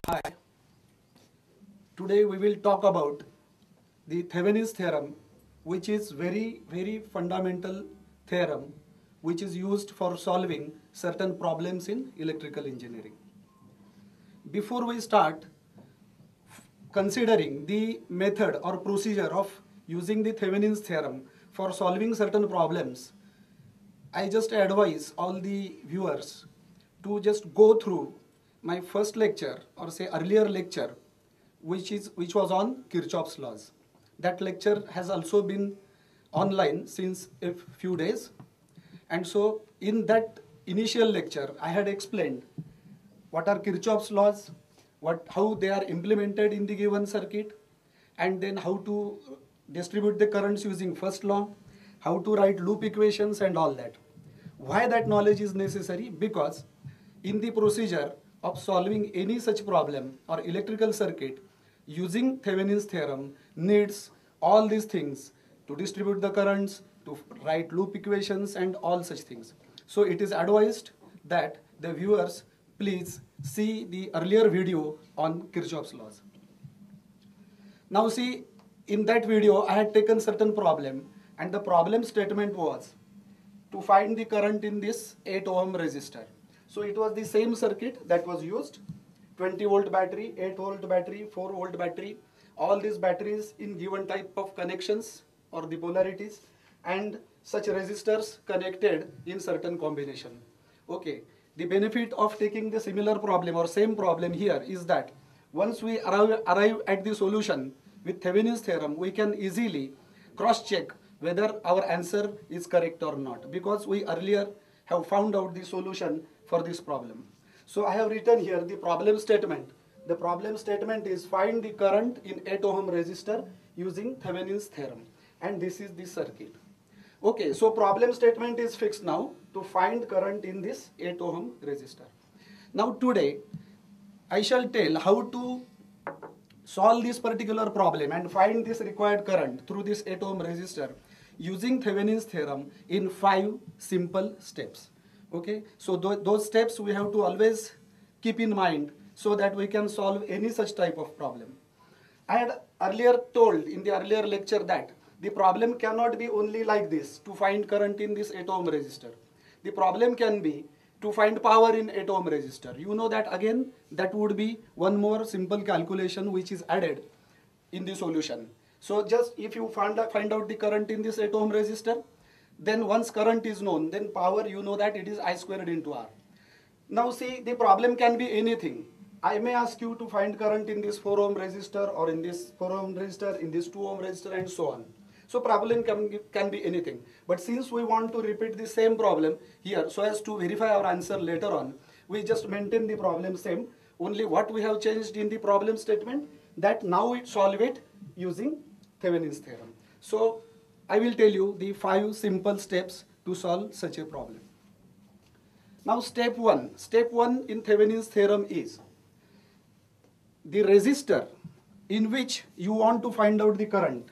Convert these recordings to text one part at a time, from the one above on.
Hi. Today we will talk about the Thevenin's theorem, which is very fundamental theorem which is used for solving certain problems in electrical engineering. Before we start considering the method or procedure of using the Thevenin's theorem for solving certain problems, I just advise all the viewers to just go through my first lecture or say earlier lecture which was on Kirchhoff's laws. That lecture has also been online since a few days, and so in that initial lecture I had explained what are Kirchhoff's laws, how they are implemented in the given circuit, and then how to distribute the currents using first law, how to write loop equations and all that. Why that knowledge is necessary? Because in the procedure of solving any such problem or electrical circuit, using Thevenin's theorem needs all these things to distribute the currents, to write loop equations and all such things. So it is advised that the viewers please see the earlier video on Kirchhoff's laws. Now see, in that video I had taken certain problem, and the problem statement was to find the current in this 8 ohm resistor. So it was the same circuit that was used: 20 volt battery, 8 volt battery, 4 volt battery, all these batteries in given type of connections or the polarities, and such resistors connected in certain combination. Okay, the benefit of taking the similar problem or same problem here is that once we arrive at the solution with Thevenin's theorem, we can easily cross check whether our answer is correct or not, because we earlier have found out the solution for this problem. So I have written here the problem statement. The problem statement is find the current in 8 ohm resistor using Thevenin's theorem, and this is the circuit. Okay, so problem statement is fixed now, to find current in this 8 ohm resistor. Now today I shall tell how to solve this particular problem and find this required current through this 8 ohm resistor using Thevenin's theorem in 5 simple steps. Okay, so those steps we have to always keep in mind so that we can solve any such type of problem. I had earlier told in the earlier lecture that the problem cannot be only like this, to find current in this 8 ohm resistor. The problem can be to find power in 8 ohm resistor. You know that again, that would be one more simple calculation which is added in the solution. So just if you find out the current in this 8 ohm resistor, then once current is known, then power, you know that it is I squared into R. Now see, the problem can be anything. I may ask you to find current in this 4 ohm resistor, or in this 4 ohm resistor, in this 2 ohm resistor, and so on. So problem can be anything. But since we want to repeat the same problem here so as to verify our answer later on, we just maintain the problem same. Only what we have changed in the problem statement, that now we solve it using Thevenin's theorem. So I will tell you the 5 simple steps to solve such a problem. Now step 1 in Thevenin's theorem is the resistor in which you want to find out the current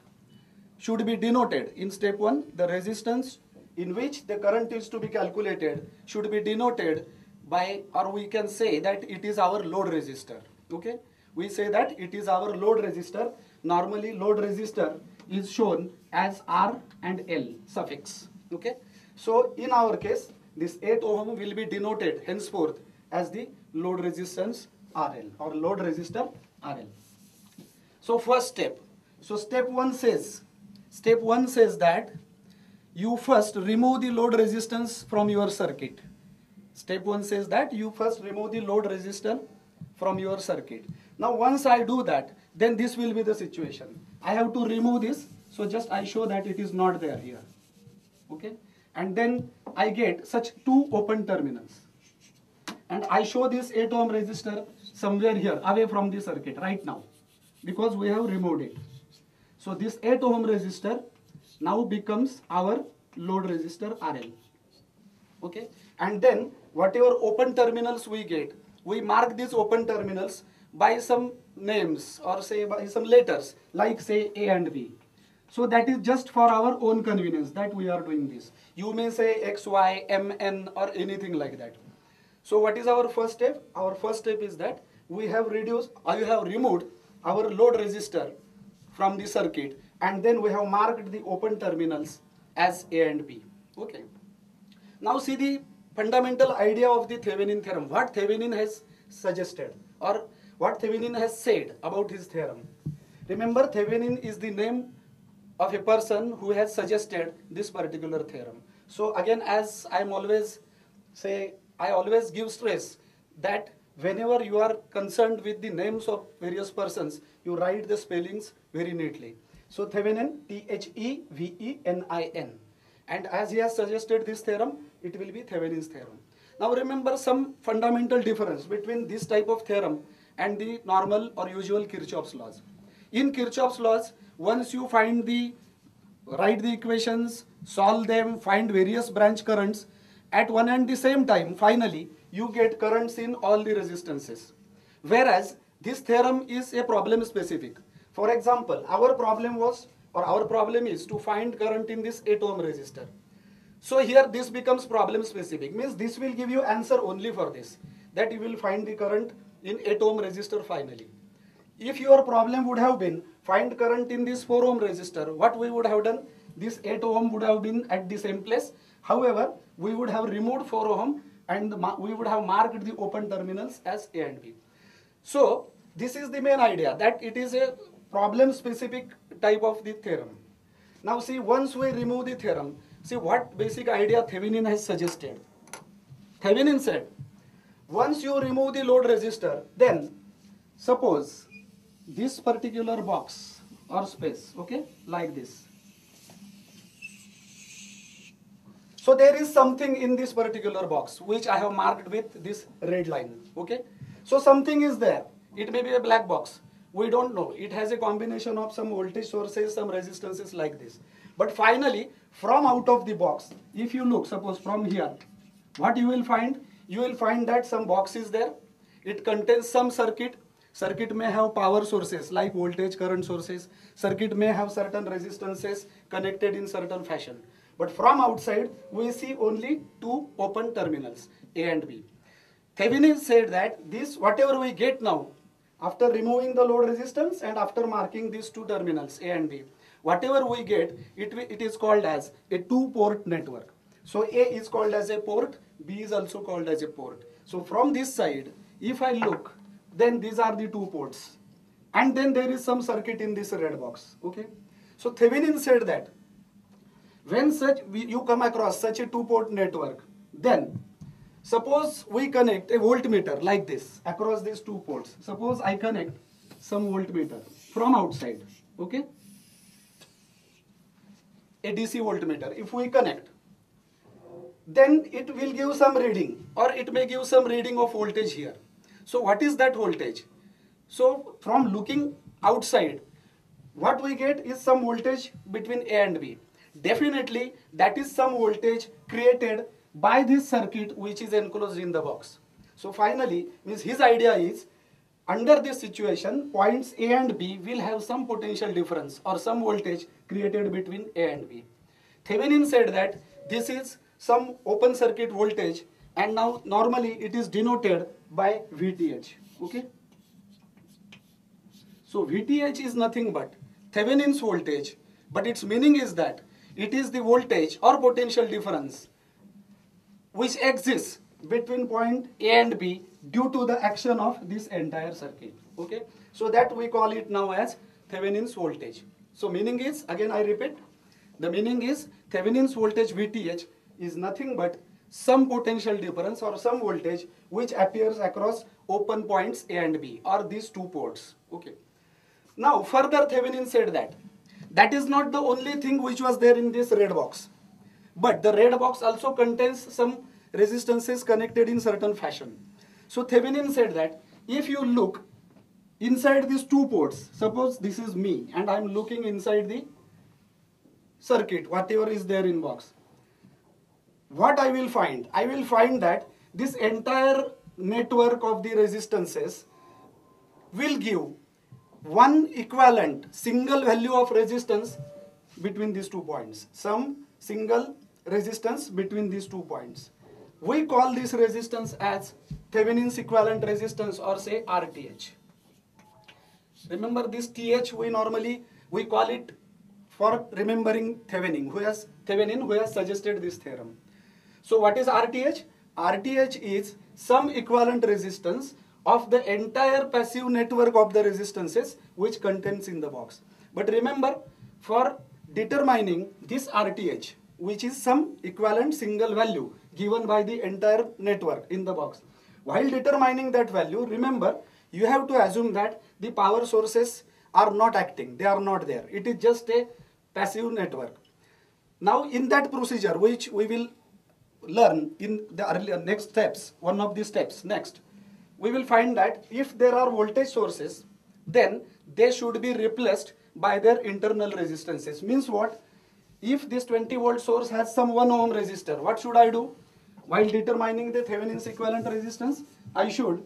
should be denoted. In step 1, the resistance in which the current is to be calculated should be denoted by, or we can say that it is our load resistor. Okay, we say that it is our load resistor. Normally load resistor is shown as R and L suffix. Okay, so in our case this 8 ohm will be denoted henceforth as the load resistance RL, or load resistor RL. So first step. So step 1 says that you first remove the load resistance from your circuit. Step 1 says that you first remove the load resistor from your circuit. Now once I do that, then this will be the situation. I have to remove this, so just I show that it is not there here. Okay, and then I get such 2 open terminals, and I show this 8 ohm resistor somewhere here away from the circuit right now, because we have removed it. So this 8 ohm resistor now becomes our load resistor RL. Okay, and then whatever open terminals we get, we mark these open terminals by some names, or say by some letters, like say A and B. So that is just for our own convenience that we are doing this. You may say X, Y, M, N, or anything like that. So what is our first step? Our first step is that we have reduced, or you have removed our load resistor from the circuit, and then we have marked the open terminals as A and B. Okay. Now see the fundamental idea of the Thevenin theorem, what Thevenin has suggested or what Thevenin has said about his theorem. Remember, Thevenin is the name of a person who has suggested this particular theorem. So again, as I always give stress that whenever you are concerned with the names of various persons, you write the spellings very neatly. So Thevenin, T-H-E-V-E-N-I-N. And as he has suggested this theorem, it will be Thevenin's theorem. Now remember some fundamental difference between this type of theorem and the normal or usual Kirchhoff's laws. In Kirchhoff's laws, once you write the equations, solve them, find various branch currents, at one and the same time, finally, you get currents in all the resistances. Whereas this theorem is a problem specific. For example, our problem is to find current in this 8 ohm resistor. So here this becomes problem specific, means this will give you answer only for this, that you will find the current in 8 ohm resistor finally. If your problem would have been find current in this 4 ohm resistor, what we would have done, this 8 ohm would have been at the same place. However, we would have removed 4 ohm and we would have marked the open terminals as A and B. So this is the main idea, that it is a problem specific type of the theorem. Now see, once we remove the theorem, see what basic idea Thevenin has suggested. Thevenin said, once you remove the load resistor, then suppose this particular box or space, okay, like this. So there is something in this particular box which I have marked with this red line, okay. So something is there. It may be a black box. We don't know. It has a combination of some voltage sources, some resistances like this. But finally, from out of the box, if you look, suppose from here, what you will find? You will find that some box is there. It contains some circuit. Circuit may have power sources like voltage, current sources. Circuit may have certain resistances connected in certain fashion. But from outside, we see only 2 open terminals, A and B. Thevenin said that this, whatever we get now, after removing the load resistance and after marking these 2 terminals, A and B, whatever we get, it is called as a 2-port network. So A is called as a port, B is also called as a port. So from this side, if I look, then these are the 2 ports. And then there is some circuit in this red box, okay. So Thevenin said that when you come across such a 2-port network, then suppose we connect a voltmeter like this across these 2 ports. Suppose I connect some voltmeter from outside, okay, a DC voltmeter. If we connect, then it will give some reading, or it may give some reading of voltage here. So what is that voltage? So from looking outside, what we get is some voltage between A and B. Definitely that is some voltage created by this circuit which is enclosed in the box. So finally, means his idea is, under this situation, points A and B will have some potential difference or some voltage created between A and B. Thevenin said that this is some open circuit voltage, and now normally it is denoted by VTH, okay. So VTH is nothing but Thevenin's voltage, but its meaning is that it is the voltage or potential difference which exists between point A and B due to the action of this entire circuit, okay. So that we call it now as Thevenin's voltage. So meaning is, again I repeat, the meaning is Thevenin's voltage VTH is nothing but some potential difference or some voltage which appears across open points A and B, or these 2 ports, okay. Now further Thevenin said that that is not the only thing which was there in this red box, but the red box also contains some resistances connected in certain fashion. So Thevenin said that if you look inside these 2 ports, suppose this is me and I am looking inside the circuit, whatever is there in box, what I will find? I will find that this entire network of the resistances will give one equivalent single value of resistance between these 2 points, some single resistance between these 2 points. We call this resistance as Thevenin's equivalent resistance, or say RTH. Remember this TH we call it for remembering Thevenin who has suggested this theorem. So what is RTH? RTH is some equivalent resistance of the entire passive network of the resistances which contains in the box. But remember, for determining this RTH, which is some equivalent single value given by the entire network in the box, while determining that value, remember, you have to assume that the power sources are not acting, they are not there. It is just a passive network. Now in that procedure, which we will learn in the earlier next steps, one of these steps next, we will find that if there are voltage sources, then they should be replaced by their internal resistances. Means what? If this 20 volt source has some 1 ohm resistor, what should I do? While determining the Thevenin's equivalent resistance, I should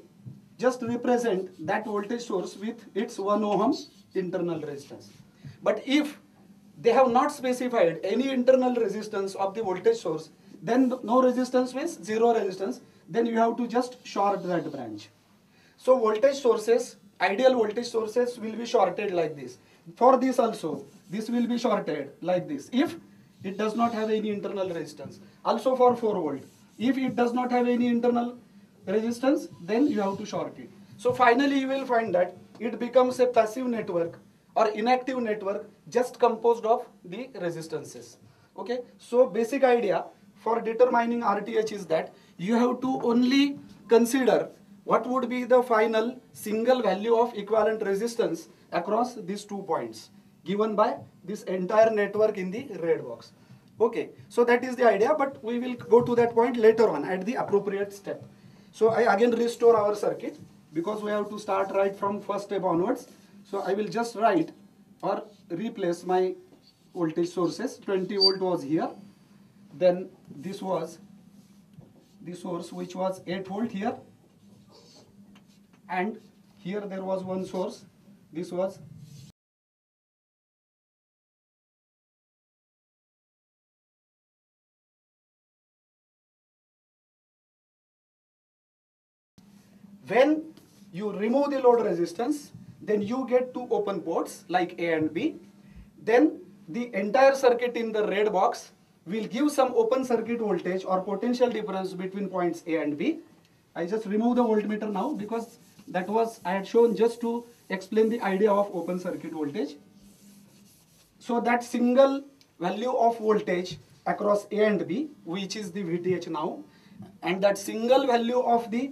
just represent that voltage source with its 1 ohm internal resistance. But if they have not specified any internal resistance of the voltage source, then no resistance means zero resistance, then you have to just short that branch. So voltage sources, ideal voltage sources will be shorted like this. For this also, this will be shorted like this if it does not have any internal resistance. Also for 4 volt, if it does not have any internal resistance, then you have to short it. So finally you will find that it becomes a passive network or inactive network just composed of the resistances. Okay, so basic idea for determining RTH is that you have to only consider what would be the final single value of equivalent resistance across these 2 points given by this entire network in the red box. Okay, so that is the idea, but we will go to that point later on at the appropriate step. So I again restore our circuit because we have to start right from first step onwards. So I will just write or replace my voltage sources. 20 volt was here, then this was the source which was 8 volt here, and here there was one source, this was when you remove the load resistance, then you get 2 open ports like A and B. Then the entire circuit in the red box will give some open circuit voltage or potential difference between points A and B. I just remove the voltmeter now because that was I had shown just to explain the idea of open circuit voltage. So that single value of voltage across A and B, which is the VTH now, and that single value of the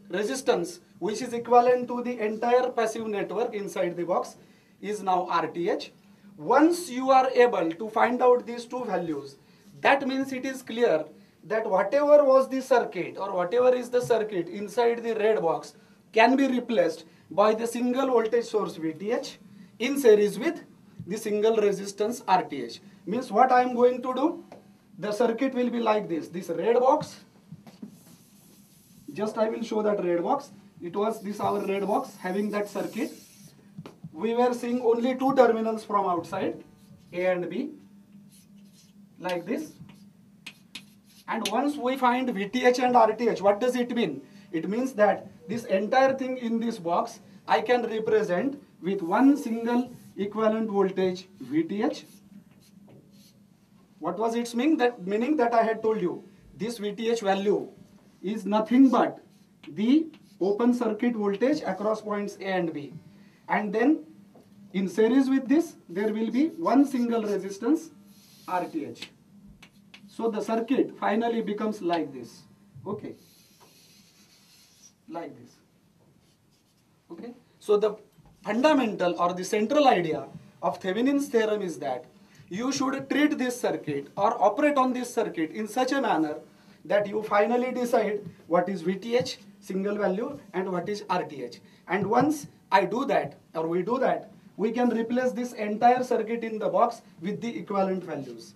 resistance which is equivalent to the entire passive network inside the box is now RTH. Once you are able to find out these 2 values, that means it is clear that whatever was the circuit or whatever is the circuit inside the red box can be replaced by the single voltage source VTH in series with the single resistance RTH. Means what I am going to do, the circuit will be like this. This red box, just I will show that red box. It was this our red box having that circuit. We were seeing only 2 terminals from outside, A and B, like this. And once we find VTH and RTH, what does it mean? It means that this entire thing in this box I can represent with one single equivalent voltage VTH. What was its meaning? Meaning that I had told you, this VTH value is nothing but the open circuit voltage across points A and B. And then in series with this, there will be one single resistance RTH. So the circuit finally becomes like this. Okay. Like this. Okay. So the fundamental or the central idea of Thevenin's theorem is that you should treat this circuit or operate on this circuit in such a manner that you finally decide what is VTH, single value, and what is RTH. And once I do that, or we do that, we can replace this entire circuit in the box with the equivalent values.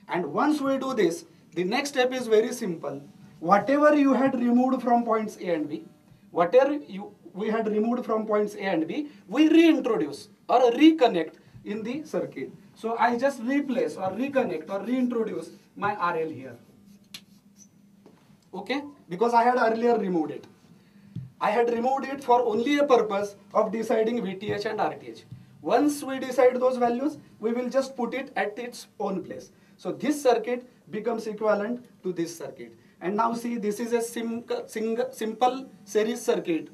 And once we do this, the next step is very simple. Whatever you had removed from points A and B, we had removed from points A and B, we reintroduce or reconnect in the circuit. So I just replace or reconnect or reintroduce my RL here. okay, because I had earlier removed it. I had removed it for only a purpose of deciding VTH and RTH. Once we decide those values, we will just put it at its own place. So this circuit becomes equivalent to this circuit. And now see, this is a simple series circuit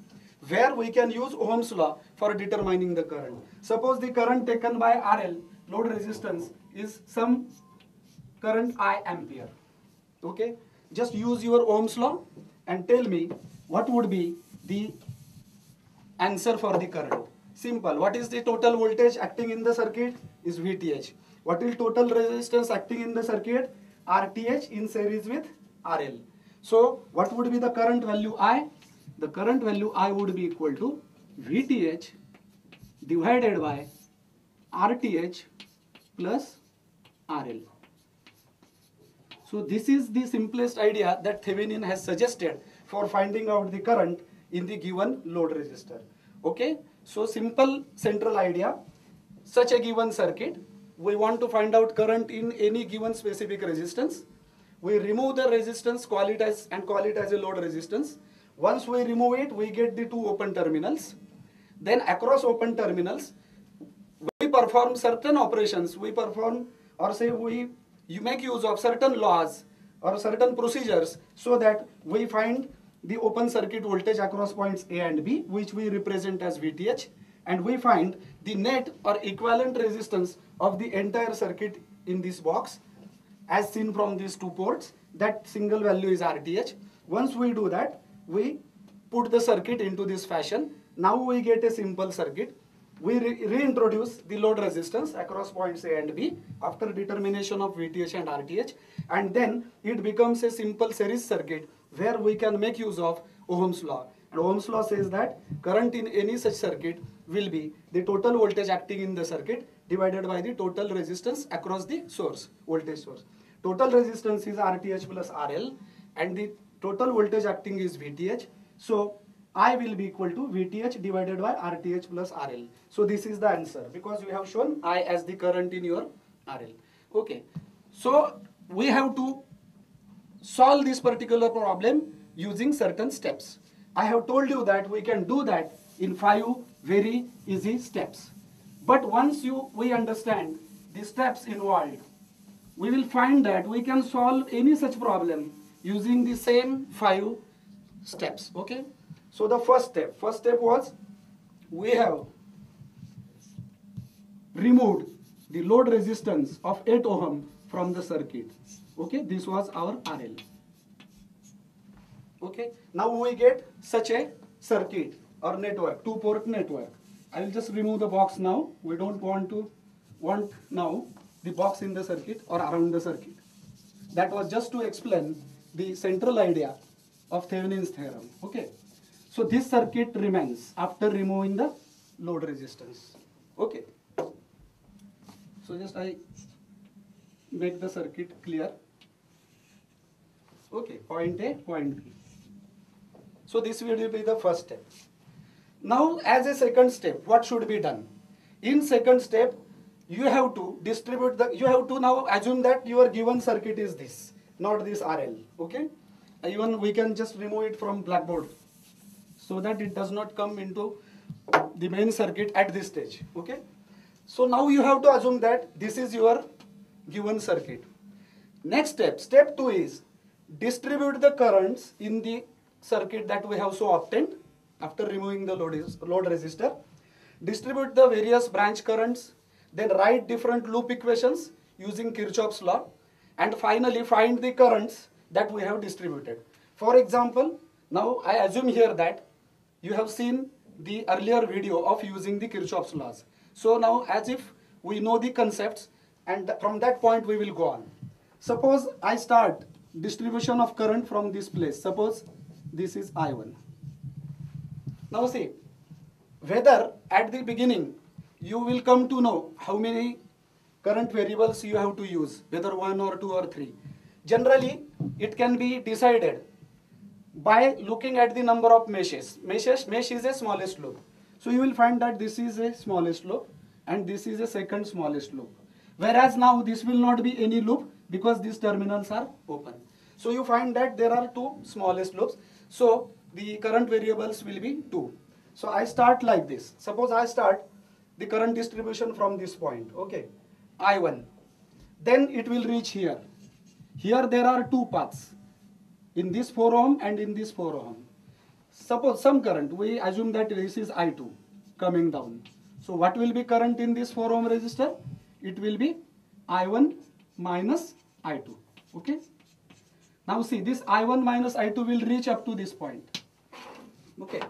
where we can use Ohm's law for determining the current. Suppose the current taken by RL, load resistance, is some current I ampere. Okay, just use your Ohm's law and tell me what would be the answer for the current. Simple. What is the total voltage acting in the circuit? Is VTH. What is total resistance acting in the circuit? RTH in series with RL. So what would be the current value I? The current value I would be equal to VTH divided by RTH plus RL. So this is the simplest idea that Thevenin has suggested for finding out the current in the given load resistor. Okay, so simple central idea. Such a given circuit, we want to find out current in any given specific resistance. We remove the resistance, call it as a load resistance. Once we remove it, we get the two open terminals. Then across open terminals, we perform certain operations. We perform, or say you make use of certain laws or certain procedures so that we find the open circuit voltage across points A and B, which we represent as VTH, and we find the net or equivalent resistance of the entire circuit in this box as seen from these two ports. That single value is RTH. Once we do that, we put the circuit into this fashion. Now we get a simple circuit. We reintroduce the load resistance across points A and B after determination of VTH and RTH, and then it becomes a simple series circuit where we can make use of Ohm's law. And Ohm's law says that current in any such circuit will be the total voltage acting in the circuit divided by the total resistance across the source, voltage source. Total resistance is RTH plus RL and the total voltage acting is VTH. So I will be equal to VTH divided by RTH plus RL. So this is the answer because we have shown I as the current in your RL. Okay. So we have to solve this particular problem using certain steps. I have told you that we can do that in 5 very easy steps. But once we understand the steps involved, we will find that we can solve any such problem using the same 5 steps. Okay. So the first step was we have removed the load resistance of 8 ohm from the circuit. Okay, this was our RL. Okay, now we get such a circuit or network, 2-port network. I will just remove the box now. We don't want now the box in the circuit or around the circuit. That was just to explain the central idea of Thevenin's theorem. Okay. So this circuit remains after removing the load resistance. Okay. So just I make the circuit clear. Okay, point A, point B. So this will be the first step. Now as a second step, what should be done? In second step, you have to distribute you have to now assume that your given circuit is this, not this RL. Okay. Even we can just remove it from blackboard, so that it does not come into the main circuit at this stage. Okay. So now you have to assume that this is your given circuit. Next step, step 2 is distribute the currents in the circuit that we have so obtained after removing the load resistor. Distribute the various branch currents, then write different loop equations using Kirchhoff's law, and finally find the currents that we have distributed. For example, now I assume here that you have seen the earlier video of using the Kirchhoff's laws. So now as if we know the concepts, and from that point we will go on. Suppose I start distribution of current from this place. Suppose this is I1. Now see, whether at the beginning you will come to know how many current variables you have to use, whether 1 or 2 or 3. Generally, it can be decided by looking at the number of meshes. Mesh is a smallest loop. So you will find that this is a smallest loop and this is a second smallest loop. Whereas now this will not be any loop because these terminals are open. So you find that there are two smallest loops. So the current variables will be 2. So I start like this. Suppose I start the current distribution from this point, okay, I1. Then it will reach here. Here there are two paths, in this 4 ohm and in this 4 ohm. Suppose some current, we assume that this is I2 coming down. So what will be current in this 4 ohm resistor? It will be I1 minus I2. Okay. Now see, this I1 minus I2 will reach up to this point. Okay.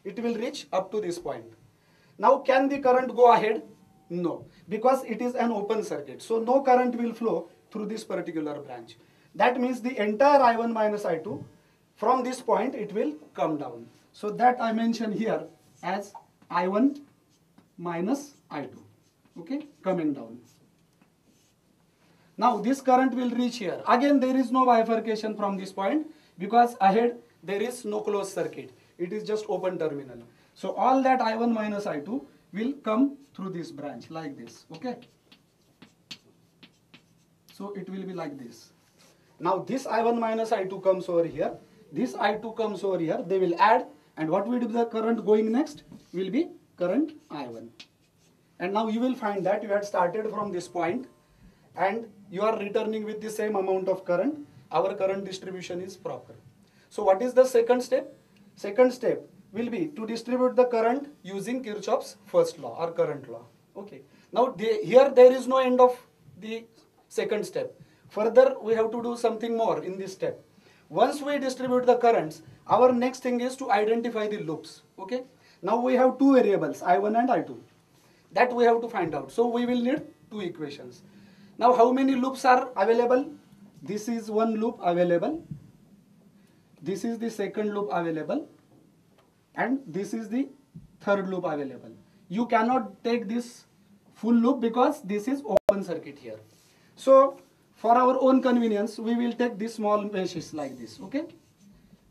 It will reach up to this point. Now can the current go ahead? No, because it is an open circuit. So no current will flow through this particular branch. That means the entire I1 minus I2, from this point it will come down. So that I mention here as I1 minus I2. Okay, coming down. Now this current will reach here. Again there is no bifurcation from this point because ahead there is no closed circuit. It is just open terminal. So all that I1 minus I2 will come through this branch like this. Okay. So it will be like this. Now this I1 minus I2 comes over here. This I2 comes over here. They will add, and what will be the current going next? Will be current I1. And now you will find that you had started from this point and you are returning with the same amount of current. Our current distribution is proper. So what is the second step? Second step will be to distribute the current using Kirchhoff's first law or current law. Okay. Now here there is no end of the second step. Further we have to do something more in this step. Once we distribute the currents, our next thing is to identify the loops. Okay. Now we have two variables, I1 and I2. That we have to find out. So we will need two equations. Now how many loops are available? This is one loop available. This is the second loop available. And this is the third loop available. You cannot take this full loop because this is open circuit here. So for our own convenience, we will take these small meshes like this. Okay.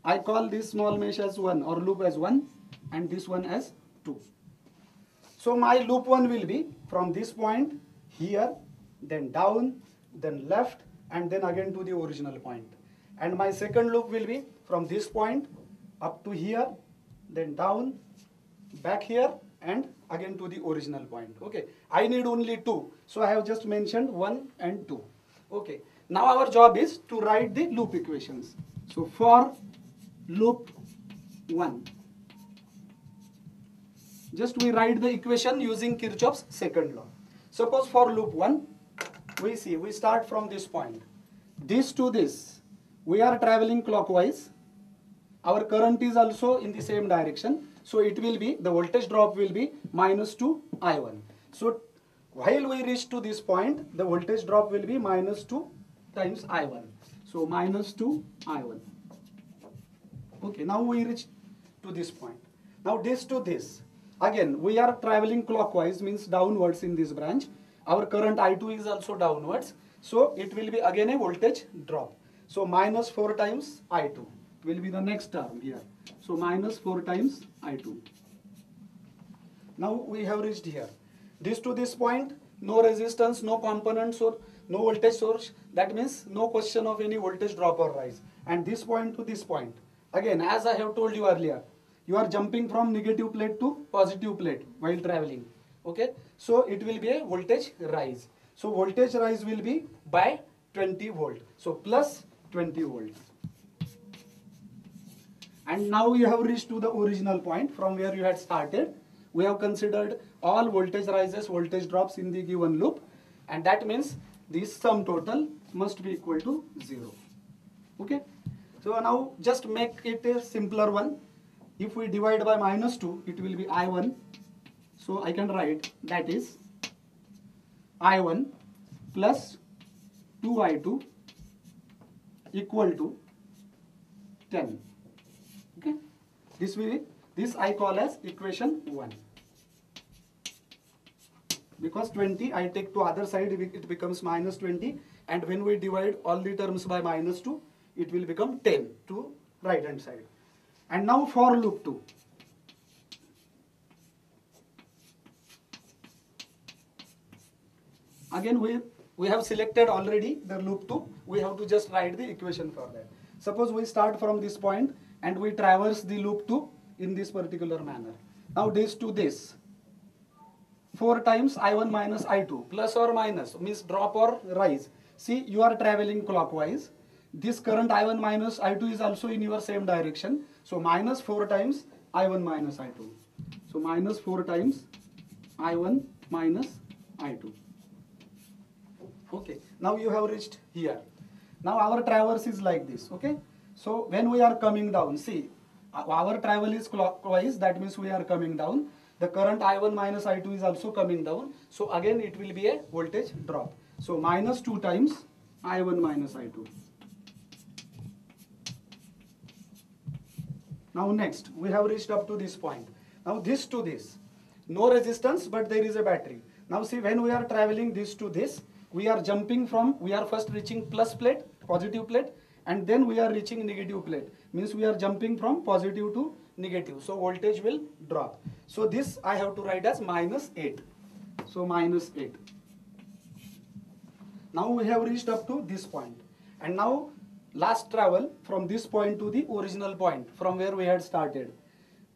I call this small mesh as 1 or loop as 1 and this one as 2. So my loop 1 will be from this point here, then down, then left, and then again to the original point. And my second loop will be from this point up to here, then down, back here, and again to the original point. Okay. I need only 2. So I have just mentioned 1 and 2. Okay. Now our job is to write the loop equations. So for loop 1, just we write the equation using Kirchhoff's second law. Suppose for loop 1, we start from this point. This to this, we are traveling clockwise. Our current is also in the same direction. So it will be, the voltage drop will be minus 2 I1. So while we reach to this point, the voltage drop will be minus 2 times I1. So minus 2 I1. Okay, now we reach to this point. Now this to this. Again, we are traveling clockwise, means downwards in this branch. Our current I2 is also downwards. So it will be again a voltage drop. So minus 4 times I2 will be the next term here. So minus 4 times I2. Now we have reached here. This to this point, no resistance, no components or no voltage source. That means no question of any voltage drop or rise. And this point to this point. Again, as I have told you earlier, you are jumping from negative plate to positive plate while traveling. Okay. So it will be a voltage rise. So voltage rise will be by 20 volt. So plus 20 volt. And now you have reached to the original point from where you had started. We have considered all voltage rises, voltage drops in the given loop. And that means this sum total must be equal to 0. Okay. So now just make it a simpler one. If we divide by minus 2, it will be I1. So I can write that is I1 plus 2I2 equal to 10. Okay. This I call as equation 1. Because 20 I take to other side, it becomes minus 20, and when we divide all the terms by minus 2, it will become 10 to right hand side. And now for loop 2. Again we have selected already the loop 2. We have to just write the equation for that. Suppose we start from this point and we traverse the loop 2 in this particular manner. Now this to this. 4 times I1 minus I2, plus or minus, means drop or rise. See, you are traveling clockwise. This current I1 minus I2 is also in your same direction. So minus 4 times I1 minus I2. So minus 4 times I1 minus I2. Okay, now you have reached here. Now our traverse is like this, okay? So when we are coming down, see, our travel is clockwise, that means we are coming down. The current I1 minus I2 is also coming down. So again it will be a voltage drop. So minus 2 times I1 minus I2. Now next, we have reached up to this point. Now this to this. No resistance, but there is a battery. Now see, when we are traveling this to this, we are jumping from, we are first reaching plus plate, positive plate, and then we are reaching negative plate. Means we are jumping from positive to negative. So voltage will drop. So this I have to write as minus 8. So minus 8. Now we have reached up to this point. And now last travel from this point to the original point from where we had started.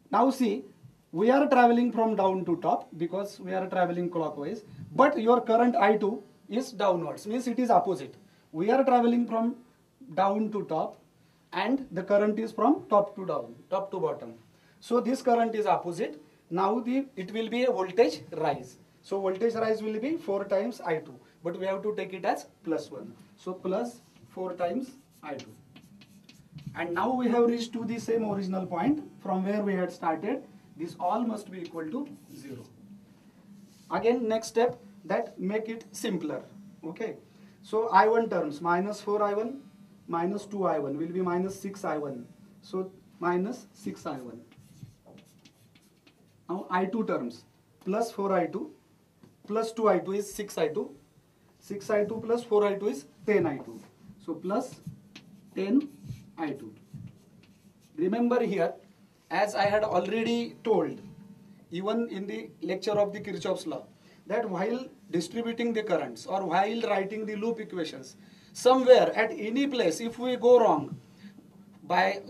Now see, we are traveling from down to top because we are traveling clockwise. But your current I2 is downwards. Means it is opposite. We are traveling from down to top and the current is from top to down, top to bottom. So this current is opposite. Now it will be a voltage rise. So voltage rise will be 4 times I2. But we have to take it as plus 1. So plus 4 times I2. And now we have reached to the same original point from where we had started. This all must be equal to 0. Again, next step, that make it simpler. Okay. So I1 terms, minus 4I1 minus 2I1 will be minus 6I1. So minus 6I1. Now I2 terms, plus 4I2 plus 2I2 is 6I2. 6I2 plus 4I2 is 10I2. So plus 10I2. Remember here, as I had already told, even in the lecture of the Kirchhoff's law, that while distributing the currents or while writing the loop equations, somewhere at any place, if we go wrong, by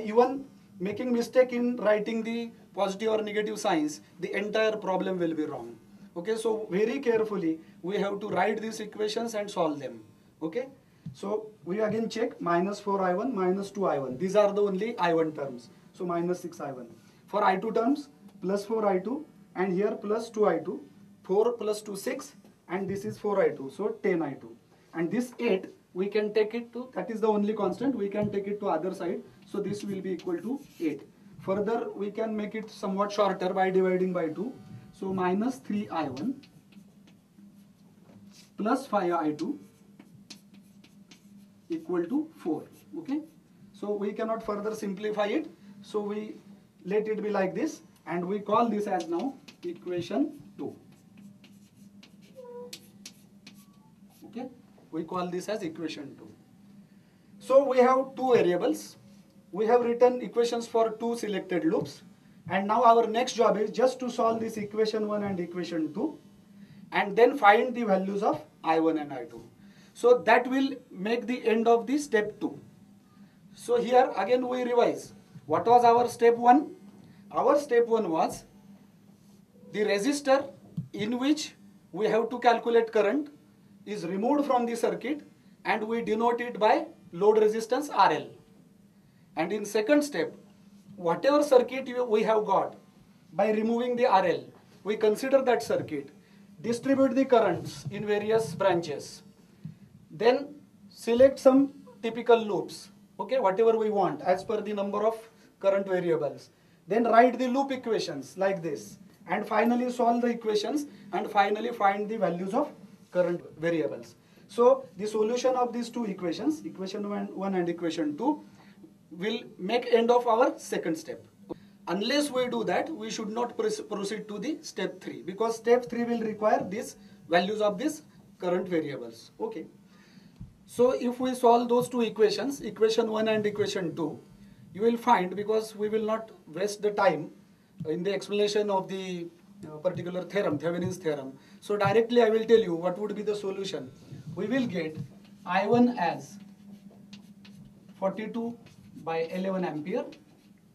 even making mistake in writing the positive or negative signs, the entire problem will be wrong. Okay, so very carefully we have to write these equations and solve them. Okay, so we again check minus 4I1 minus 2I1. These are the only I1 terms. So minus 6I1. For I2 terms, plus 4I2 and here plus 2I2. 4 plus 2, 6 and this is 4I2. So 10I2. And this 8 we can take it to, that is the only constant, we can take it to other side. So this will be equal to 8. Further we can make it somewhat shorter by dividing by 2. So minus 3I1 plus 5I2 equal to 4. Okay. So we cannot further simplify it. So we let it be like this and we call this as now equation 2. Okay. We call this as equation 2. So we have two variables. We have written equations for two selected loops. And now our next job is just to solve this equation 1 and equation 2 and then find the values of I1 and I2. So that will make the end of the step 2. So here again we revise. What was our step 1? Our step 1 was the resistor in which we have to calculate current is removed from the circuit and we denote it by load resistance RL. And in second step, whatever circuit we have got, by removing the RL, we consider that circuit, distribute the currents in various branches, then select some typical loops, okay, whatever we want as per the number of current variables, then write the loop equations like this, and finally solve the equations and finally find the values of current variables. So the solution of these two equations, equation 1 and equation 2, will make end of our second step. Unless we do that, we should not proceed to the step 3 because step 3 will require these values of these current variables. Okay. So if we solve those two equations, equation 1 and equation 2, you will find, because we will not waste the time in the explanation of the particular theorem, Thevenin's theorem. So directly I will tell you what would be the solution. We will get I1 as 42 by 11 ampere.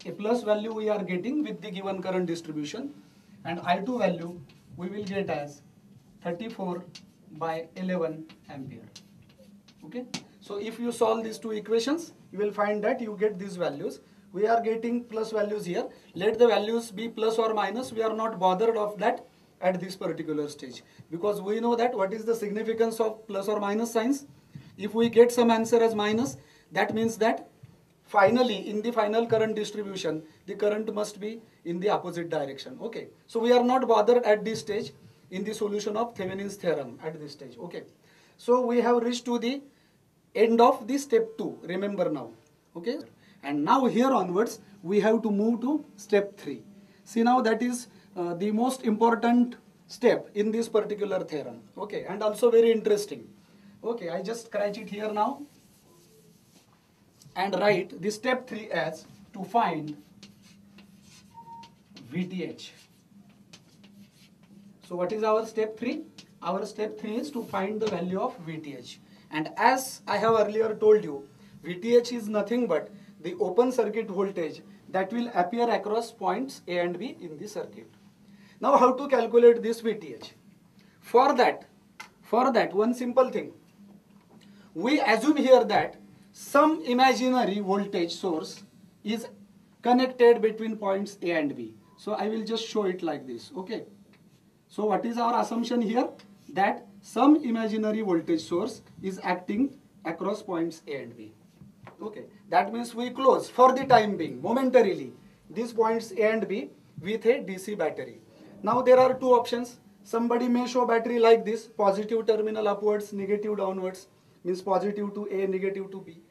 A plus value we are getting with the given current distribution, and I2 value we will get as 34 by 11 ampere. Okay. So if you solve these two equations, you will find that you get these values. We are getting plus values here. Let the values be plus or minus. We are not bothered of that at this particular stage, because we know that what is the significance of plus or minus signs. If we get some answer as minus, that means that finally in the final current distribution, the current must be in the opposite direction. Okay. So we are not bothered at this stage in the solution of Thevenin's theorem at this stage. Okay. So we have reached to the end of the step 2. Remember now. Okay. And now here onwards, we have to move to step 3. See, now that is the most important step in this particular theorem. Okay. And also very interesting. Okay. I just scratch it here now and write the step 3 as to find VTH. So what is our step 3? Our step 3 is to find the value of VTH. And as I have earlier told you, VTH is nothing but the open circuit voltage that will appear across points A and B in the circuit. Now how to calculate this VTH? For that one simple thing. We assume here that some imaginary voltage source is connected between points A and B. So I will just show it like this. Okay. So what is our assumption here? That some imaginary voltage source is acting across points A and B. Okay. That means we close for the time being, momentarily, these points A and B with a DC battery. Now there are two options. Somebody may show battery like this, positive terminal upwards, negative downwards, means positive to A, negative to B.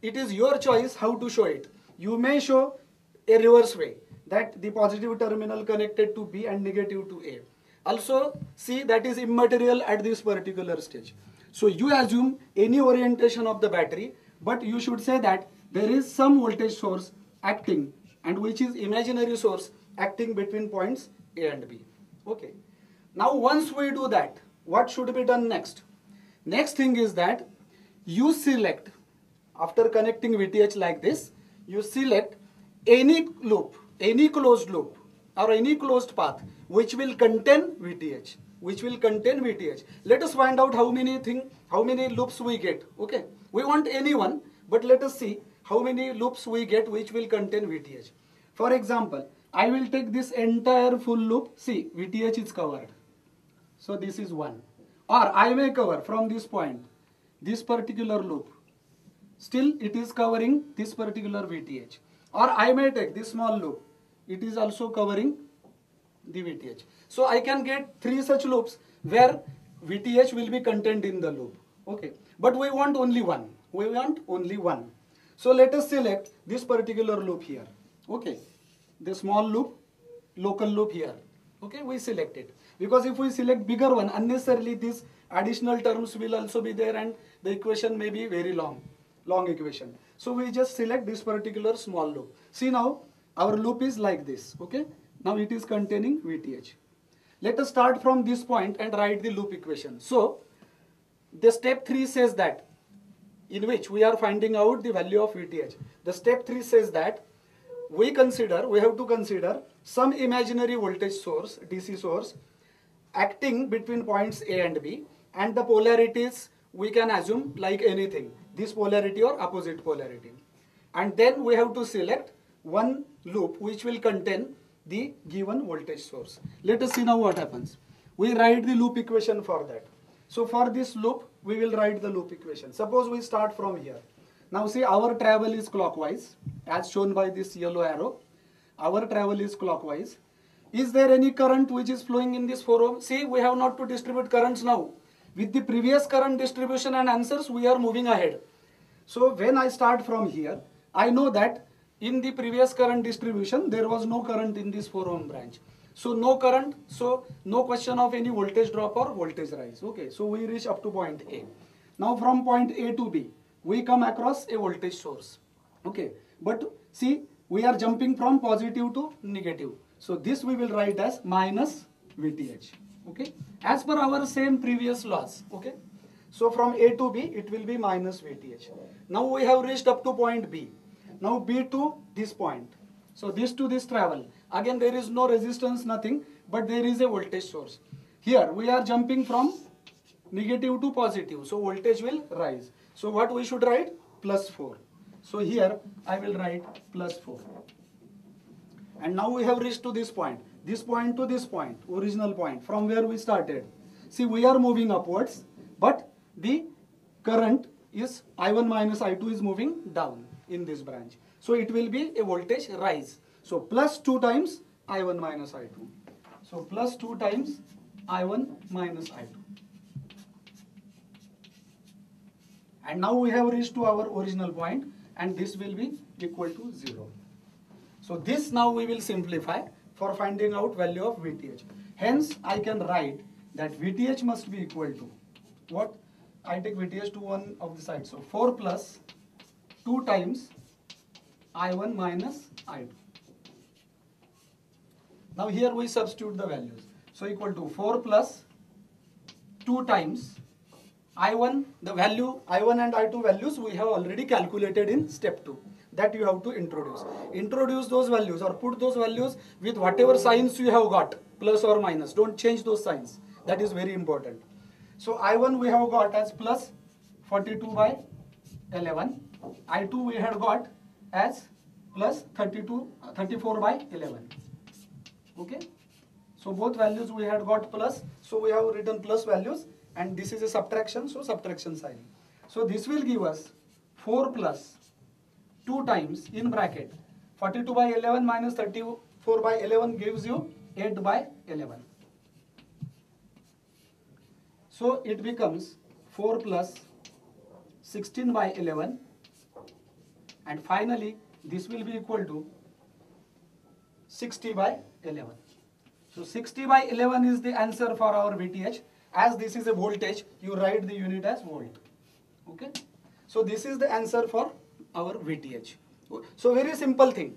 It is your choice how to show it. You may show a reverse way, that the positive terminal connected to B and negative to A. Also, see, that is immaterial at this particular stage. So you assume any orientation of the battery, but you should say that there is some voltage source acting, and which is imaginary source acting between points A and B. Okay. Now once we do that, what should be done next? Next thing is that you select, after connecting VTH like this, you select any loop, any closed loop or any closed path which will contain VTH. Let us find out how many loops we get. Okay. We want any one, but let us see how many loops we get which will contain VTH. For example, I will take this entire full loop. See, VTH is covered. So this is one. Or I may cover from this point, this particular loop. Still it is covering this particular VTH. Or I may take this small loop. It is also covering the VTH. So I can get 3 such loops where VTH will be contained in the loop. Okay. But we want only one. So let us select this particular loop here. Okay. The small loop, local loop here. Okay. We select it. Because if we select bigger one, unnecessarily these additional terms will also be there and the equation may be very long equation. So we just select this particular small loop. See, now our loop is like this. Okay. Now it is containing VTH. Let us start from this point and write the loop equation. So the step 3 says that, in which we are finding out the value of VTH. The step 3 says that we have to consider some imaginary voltage source, DC source, acting between points A and B, and the polarities we can assume like anything, this polarity or opposite polarity. And then we have to select one loop which will contain the given voltage source. Let us see now what happens. We write the loop equation for that. So for this loop, we will write the loop equation. Suppose we start from here. Now see, our travel is clockwise, as shown by this yellow arrow. Our travel is clockwise. Is there any current which is flowing in this 4 ohm? See, we have not to distribute currents now. With the previous current distribution and answers, we are moving ahead. So when I start from here, I know that in the previous current distribution, there was no current in this 4 ohm branch. So no current, so no question of any voltage drop or voltage rise. Okay, so we reach up to point A. Now from point A to B, we come across a voltage source. Okay, but see, we are jumping from positive to negative. So this we will write as minus VTH. Okay, as per our same previous laws. Okay, so from A to B it will be minus VTH. Now we have reached up to point B. Now B to this point. So this to this travel. Again there is no resistance, nothing, but there is a voltage source. Here we are jumping from negative to positive. So voltage will rise. So what we should write? Plus 4. So here I will write plus 4. And now we have reached to this point to this point, original point from where we started. See, we are moving upwards, but the current is I1 minus I2 is moving down in this branch. So it will be a voltage rise. So plus 2 times I1 minus I2. So plus 2 times I1 minus I2. And now we have reached to our original point, and this will be equal to 0. So this now we will simplify for finding out value of VTH. Hence I can write that VTH must be equal to what? I take VTH to one of the sides. So 4 plus 2 times I1 minus I2. Now here we substitute the values. So equal to 4 plus 2 times I1, the value I1 and I2 values we have already calculated in step 2. That you have to introduce. Introduce those values or put those values with whatever signs you have got, plus or minus. Don't change those signs. That is very important. So I1 we have got as plus 42 by 11. I2 we had got as plus 34 by 11. Okay. So both values we had got plus. So we have written plus values, and this is a subtraction. So subtraction sign. So this will give us 4 plus 2 times in bracket 42 by 11 minus 34 by 11 gives you 8 by 11. So it becomes 4 plus 16 by 11, and finally this will be equal to 60 by 11. So 60 by 11 is the answer for our VTH. As this is a voltage, you write the unit as volt. Okay. So this is the answer for our VTH. So very simple thing.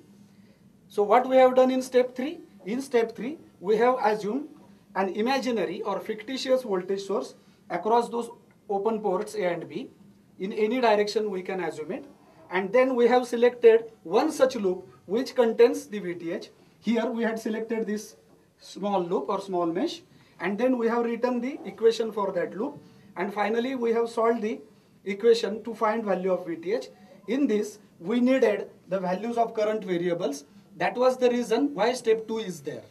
So what we have done in step 3? In step 3, we have assumed an imaginary or fictitious voltage source across those open ports A and B. In any direction we can assume it. And then we have selected one such loop which contains the VTH. Here we had selected this small loop or small mesh. And then we have written the equation for that loop. And finally we have solved the equation to find value of VTH. In this, we needed the values of current variables. That was the reason why step 2 is there.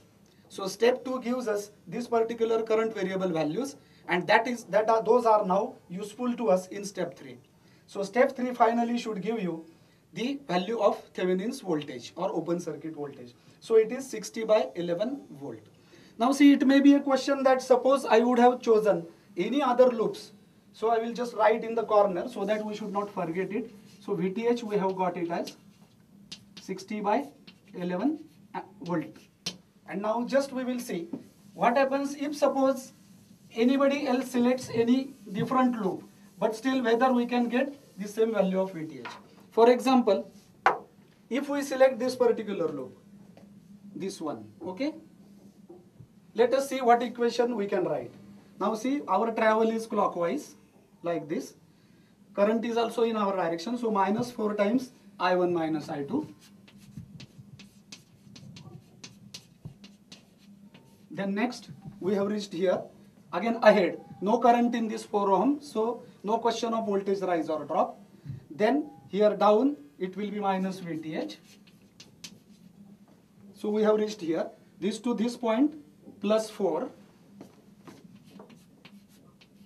So step 2 gives us this particular current variable values, and those are now useful to us in step 3. So step 3 finally should give you the value of Thevenin's voltage or open circuit voltage. So it is 60 by 11 volt. Now see, it may be a question that suppose I would have chosen any other loops. So I will just write in the corner so that we should not forget it. So VTH we have got it as 60 by 11 volt. And now just we will see what happens if suppose anybody else selects any different loop, but still whether we can get the same value of VTH. For example, if we select this particular loop, this one, okay? Let us see what equation we can write. Now see, our travel is clockwise like this. Current is also in our direction, so minus 4 times I1 minus I2. Then next we have reached here. Again ahead, no current in this 4 ohm, so no question of voltage rise or drop. Then here down it will be minus VTH. So we have reached here. This to this point plus 4.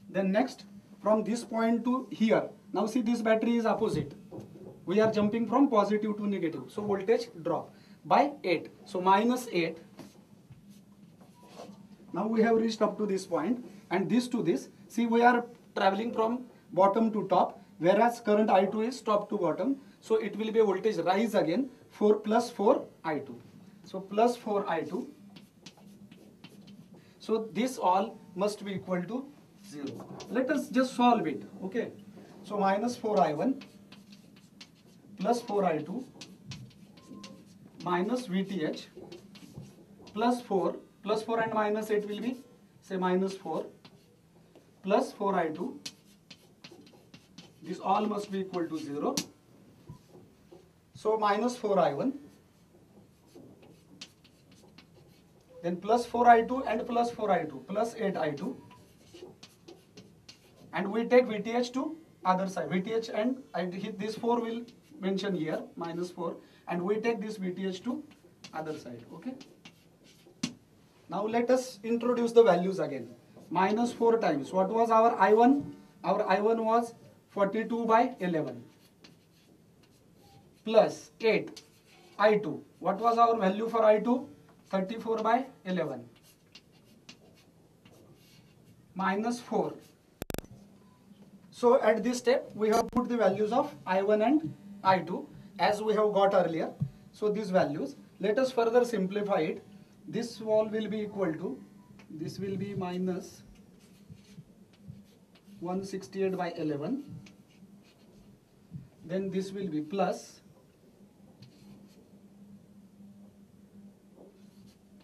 Then next from this point to here. Now see, this battery is opposite. We are jumping from positive to negative. So voltage drop by 8. So minus 8. Now we have reached up to this point, and this to this. See, we are traveling from bottom to top, whereas current I2 is top to bottom. So it will be a voltage rise again, 4 plus 4 I2. So plus 4 I2. So this all must be equal to 0. Let us just solve it. Okay. So minus 4 I1 plus 4 I2 minus VTH plus 4 Plus 4 and minus 8 will be, say, minus 4 plus 4I2. This all must be equal to 0. So minus 4I1. Then plus 4I2 and plus 4I2 plus 8I2. And we take VTH to other side. VTH and this 4 will mention here, minus 4. And we take this VTH to other side. Okay. Now let us introduce the values again. Minus 4 times. What was our I1? Our I1 was 42 by 11. Plus 8 I2. What was our value for I2? 34 by 11. Minus 4. So at this step, we have put the values of I1 and I2 as we have got earlier. So these values, let us further simplify it. This wall will be equal to, this will be minus 168 by 11. Then this will be plus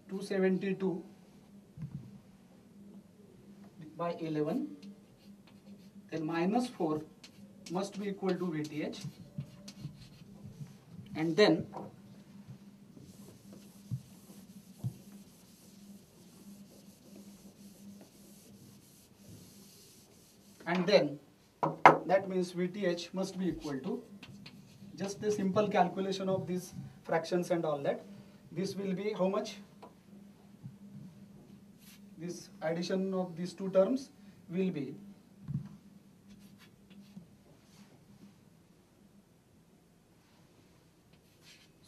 272 by 11. Then minus 4 must be equal to VTH. And then that means VTH must be equal to, just the simple calculation of these fractions and all that. This will be how much? This addition of these two terms will be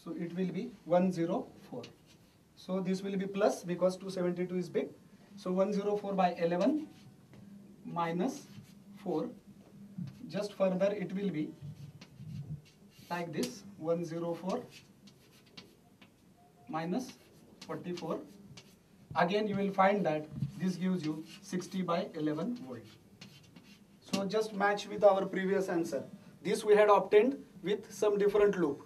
so it will be 104. So this will be plus because 272 is big. So 104 by 11 minus 4. Just further it will be like this, 104 minus 44. Again you will find that this gives you 60 by 11 volt. So just match with our previous answer. This we had obtained with some different loop.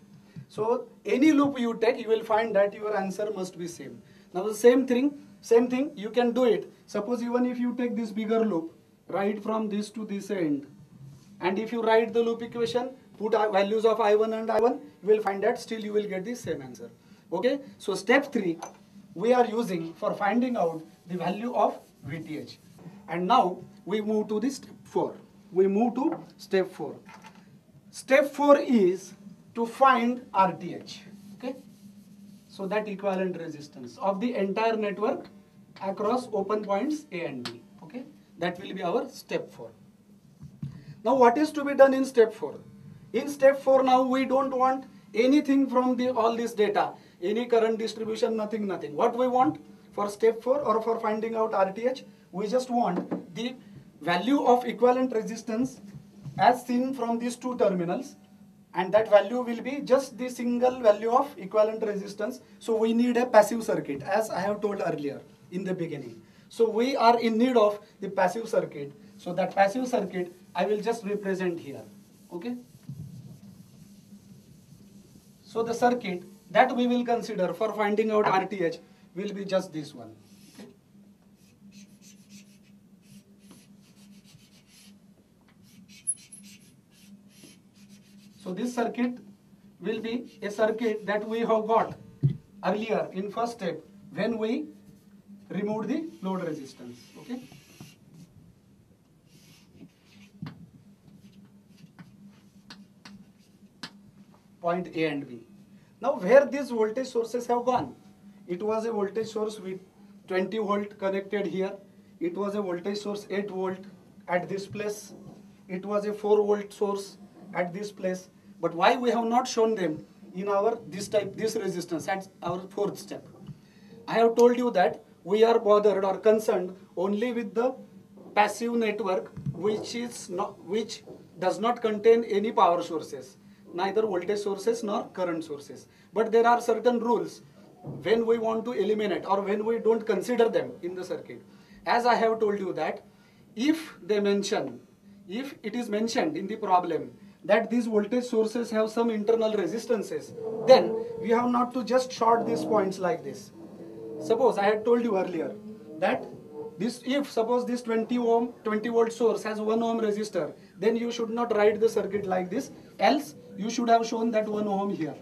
So any loop you take, you will find that your answer must be same. Now the same thing you can do it. Suppose even if you take this bigger loop, right from this to this end, and if you write the loop equation, put values of I1 and I1, you will find that still you will get the same answer. Okay, so step 3 we are using for finding out the value of VTH. And now we move to the step 4. We move to step 4. Step 4 is to find RTH. Okay, so that equivalent resistance of the entire network across open points A and B. Okay, that will be our step 4. Now what is to be done in step 4? In step 4 now we don't want anything from all this data, any current distribution, nothing. What we want for step 4 or for finding out RTH, we just want the value of equivalent resistance as seen from these two terminals, and that value will be just the single value of equivalent resistance. So we need a passive circuit, as I have told earlier in the beginning. So we are in need of the passive circuit. So that passive circuit I will just represent here. Okay. So the circuit that we will consider for finding out RTH will be just this one. Okay. So this circuit will be a circuit that we have got earlier in first step when we removed the load resistance. Okay. Point A and B. Now where these voltage sources have gone? It was a voltage source with 20 volt connected here. It was a voltage source 8 volt at this place. It was a 4 volt source at this place. But why we have not shown them in our this resistance at our fourth step? I have told you that we are bothered or concerned only with the passive network which does not contain any power sources, neither voltage sources nor current sources. But there are certain rules when we want to eliminate or when we don't consider them in the circuit. As I have told you that if it is mentioned in the problem that these voltage sources have some internal resistances, then we have not to just short these points like this. suppose I had told you earlier that this, if suppose this 20 volt source has 1 ohm resistor, then you should not write the circuit like this, else you should have shown that 1 ohm here.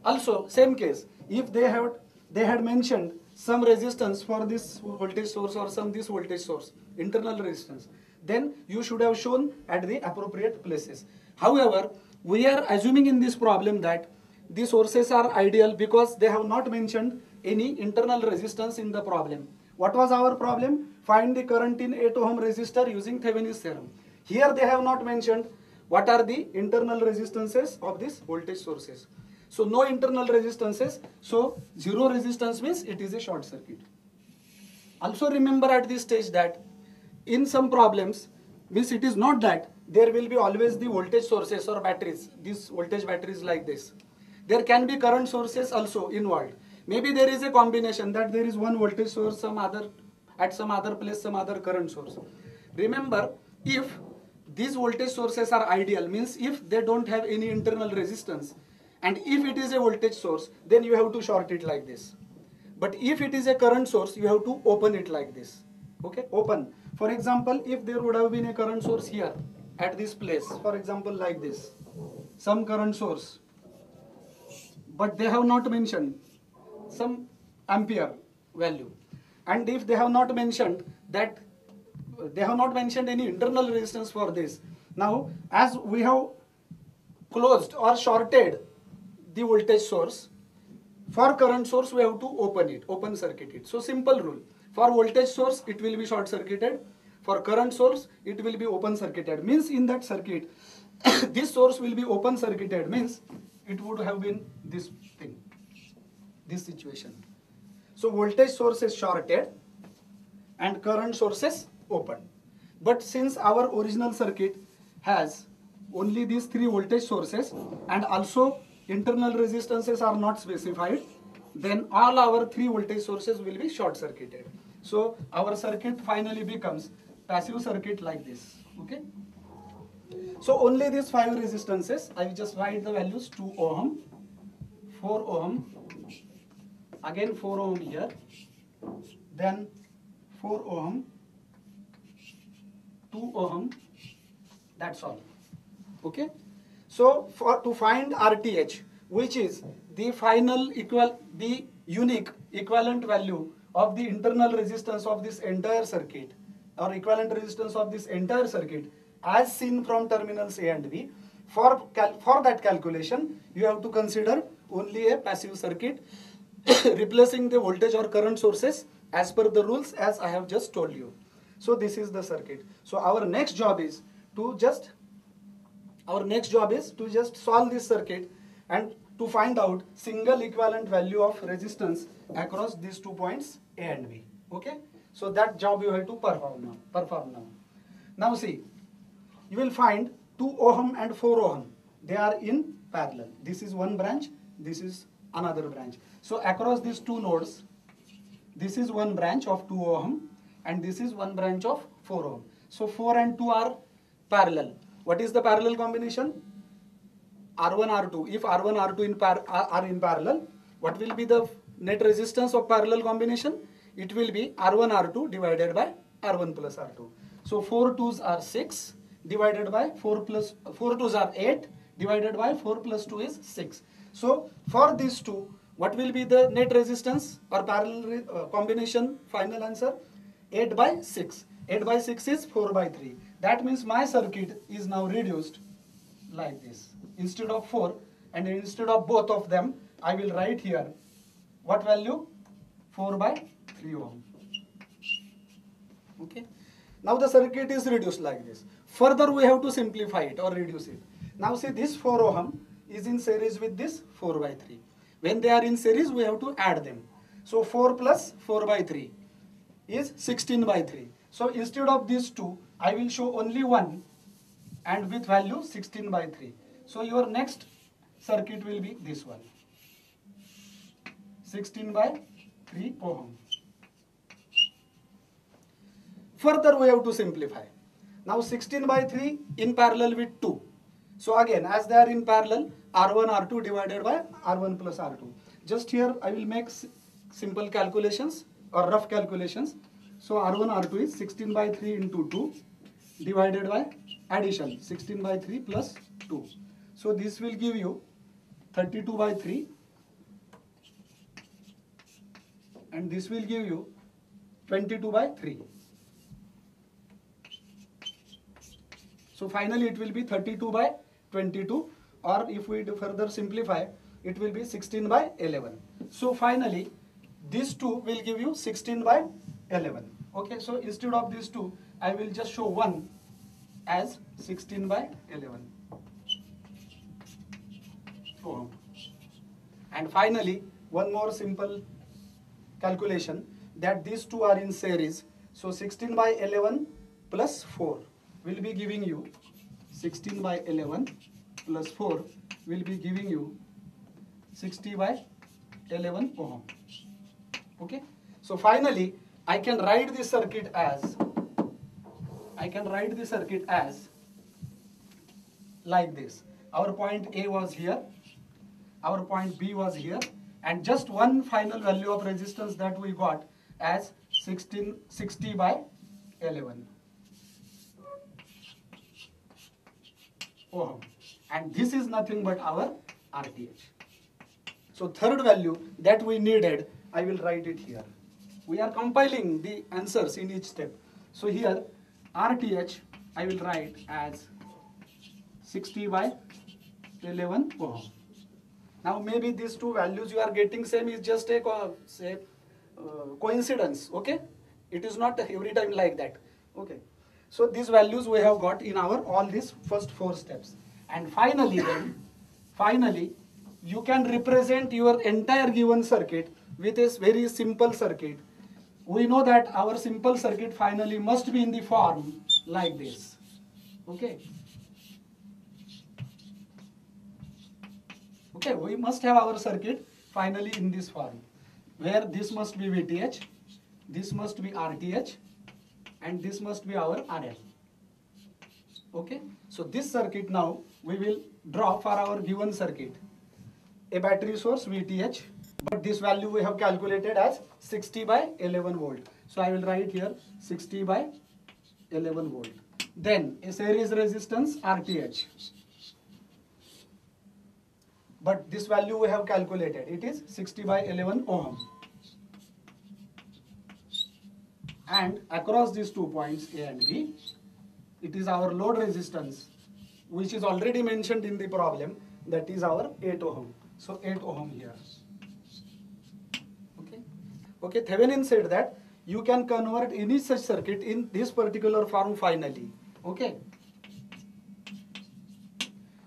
Also, same case, if they had mentioned some resistance for this voltage source or some this voltage source, internal resistance, then you should have shown at the appropriate places. However, we are assuming in this problem that the sources are ideal because they have not mentioned any internal resistance in the problem. What was our problem? Find the current in 8 ohm resistor using Thevenin's theorem. Here they have not mentioned what are the internal resistances of these voltage sources. So no internal resistances, so zero resistance means it is a short circuit. Also remember at this stage that in some problems, means it is not that there will be always the voltage sources or batteries, these voltage batteries like this. There can be current sources also involved. Maybe there is a combination that there is one voltage source, at some other place some other current source. Remember, if these voltage sources are ideal, means if they don't have any internal resistance, and if it is a voltage source, then you have to short it like this. But if it is a current source, you have to open it like this. Okay, open. For example, if there would have been a current source here at this place, for example like this, some current source, but they have not mentioned some ampere value, and if they have not mentioned that, they have not mentioned any internal resistance for this. Now, as we have closed or shorted the voltage source, for current source we have to open circuit it. So simple rule, for voltage source it will be short circuited, for current source it will be open circuited. Means in that circuit this source will be open circuited, means it would have been this thing, this situation. So voltage source is shorted and current source is open. But since our original circuit has only these 3 voltage sources and also internal resistances are not specified, then all our 3 voltage sources will be short circuited. So our circuit finally becomes passive circuit like this. Okay. So only these 5 resistances, I will just write the values: 2 ohm, 4 ohm, again 4 ohm here, then 4 ohm, 2 ohm, that's all. Okay. So to find RTH, which is the final the unique equivalent value of the internal resistance of this entire circuit, or equivalent resistance of this entire circuit as seen from terminals A and B, for that calculation you have to consider only a passive circuit replacing the voltage or current sources as per the rules as I have just told you. So this is the circuit. So our next job is to just solve this circuit and to find out single equivalent value of resistance across these 2 points A and B. Okay. So that job you have to perform now. Now see, you will find 2 ohm and 4 ohm. They are in parallel. This is one branch, this is another branch. So across these 2 nodes, this is one branch of 2 ohm and this is one branch of 4 ohm. So 4 and 2 are parallel. What is the parallel combination? R1, R2. If R1, R2 are in parallel, what will be the net resistance of parallel combination? It will be R1, R2 divided by R1 plus R2. So 4 2s are 6 divided by 4 2s are 8 divided by 4 plus 2 is 6. So for these two, what will be the net resistance or parallel combination? Final answer 8 by 6. 8 by 6 is 4 by 3. That means my circuit is now reduced like this. Instead of 4 and instead of both of them, I will write here what value? 4 by 3 ohm. Okay. Now the circuit is reduced like this. Further we have to simplify it or reduce it. Now see, this 4 ohm is in series with this 4 by 3. When they are in series, we have to add them. So 4 plus 4 by 3 is 16 by 3. So instead of these two, I will show only one and with value 16 by 3. So your next circuit will be this one. 16 by 3 ohm. Further we have to simplify. Now 16 by 3 in parallel with 2. So again, as they are in parallel, R1, R2 divided by R1 plus R2. Just here I will make simple calculations or rough calculations. So R1, R2 is 16 by 3 into 2 divided by addition 16 by 3 plus 2. So this will give you 32 by 3 and this will give you 22 by 3. So finally it will be 32 by 22, or if we do further simplify, it will be 16 by 11. So finally these two will give you 16 by 11. Okay, so instead of these two, I will just show one as 16 by 11 ohm. And finally, one more simple calculation, that these two are in series. So 16 by 11 plus 4 will be giving you 16 by 11 plus 4 will be giving you 60 by 11 ohm. Okay, so finally I can write this circuit as like this. Our point A was here, our point B was here, and just one final value of resistance that we got as 60 by 11 ohm, and this is nothing but our RTH. So third value that we needed, I will write it here. We are compiling the answers in each step. So here RTH I will write as 60 by 11 ohm. Now maybe these two values you are getting same is just a coincidence. Okay, it is not every time like that. Okay, so these values we have got in our all these first 4 steps, and finally you can represent your entire given circuit with this very simple circuit. We know that our simple circuit finally must be in the form like this. Okay. Okay, we must have our circuit finally in this form, where this must be VTH, this must be RTH, and this must be our RL. Okay, so this circuit now we will draw for our given circuit. A battery source VTH, but this value we have calculated as 60 by 11 volt. So I will write here 60 by 11 volt. Then a series resistance RTH. But this value we have calculated, it is 60 by 11 ohm. And across these 2 points A and B, it is our load resistance, which is already mentioned in the problem, that is our 8 ohm. So 8 ohm here. Okay, Thevenin said that you can convert any such circuit in this particular form finally. Okay.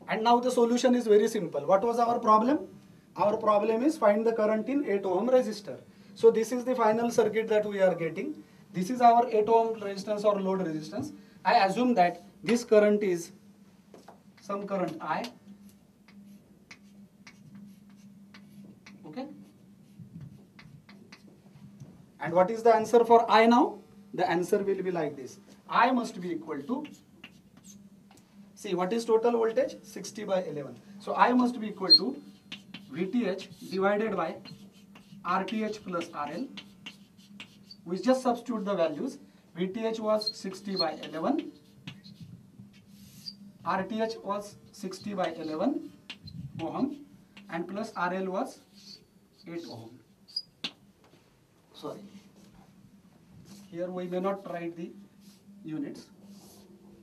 And now the solution is very simple. What was our problem? Our problem is find the current in 8 ohm resistor. So this is the final circuit that we are getting. This is our 8 ohm resistance or load resistance. I assume that this current is some current I. Okay. And what is the answer for I now? The answer will be like this. I must be equal to, see what is total voltage? 60 by 11. So I must be equal to VTH divided by RTH plus RL. We just substitute the values. VTH was 60 by 11. RTH was 60 by 11 ohm, and plus RL was 8 ohm. Sorry. Here we may not write the units.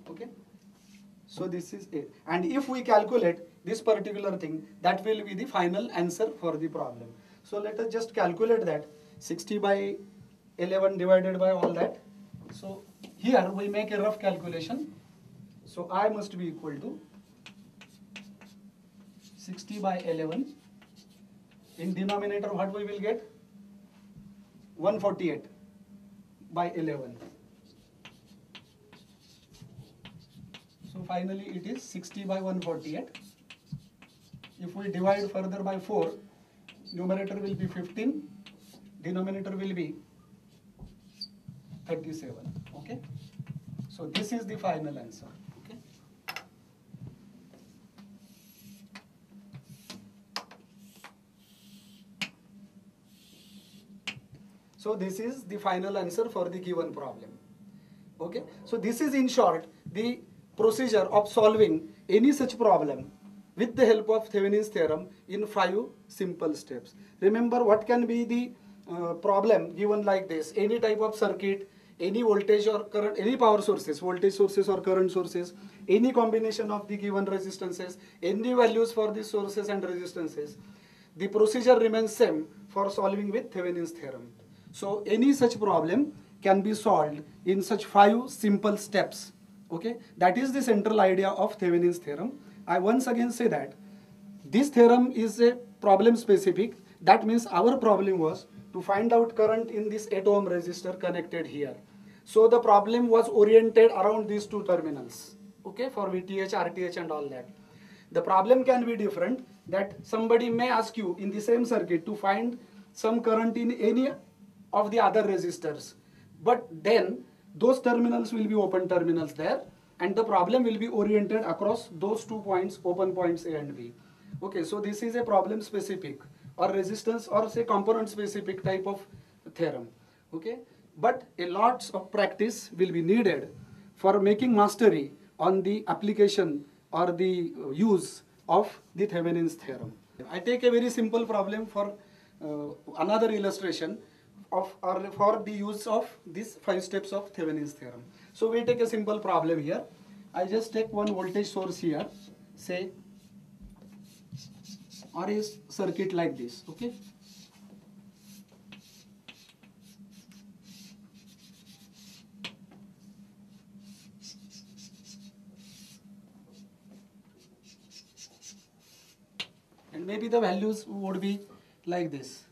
Okay. So this is it. And if we calculate this particular thing, that will be the final answer for the problem. So let us just calculate that 60 by 11 divided by all that. So here we make a rough calculation. So I must be equal to 60 by 11. In denominator what we will get? 148 by 11. So finally it is 60 by 148. If we divide further by 4, numerator will be 15, denominator will be 37. Okay. So this is the final answer. Okay. So this is the final answer for the given problem. Okay, so this is in short the procedure of solving any such problem with the help of Thevenin's theorem in 5 simple steps. Remember, what can be the problem given like this: any type of circuit, any voltage or current, any power sources, voltage sources or current sources, any combination of the given resistances, any values for the sources and resistances. The procedure remains same for solving with Thevenin's theorem. So any such problem can be solved in such 5 simple steps. Okay, that is the central idea of Thevenin's theorem. I once again say that this theorem is a problem specific. That means our problem was to find out current in this 8 ohm resistor connected here. So the problem was oriented around these 2 terminals. Okay, for VTH, RTH and all that. The problem can be different, that somebody may ask you in the same circuit to find some current in any of the other resistors. But then those terminals will be open terminals there, and the problem will be oriented across those 2 points, open points A and B. Okay, so this is a problem specific or resistance or say component specific type of theorem. Okay, but a lots of practice will be needed for making mastery on the application or the use of the Thevenin's theorem. I take a very simple problem for another illustration of or for the use of these 5 steps of Thevenin's theorem. So we take a simple problem here. I just take one voltage source here, say, or a circuit like this. Okay. And maybe the values would be like this: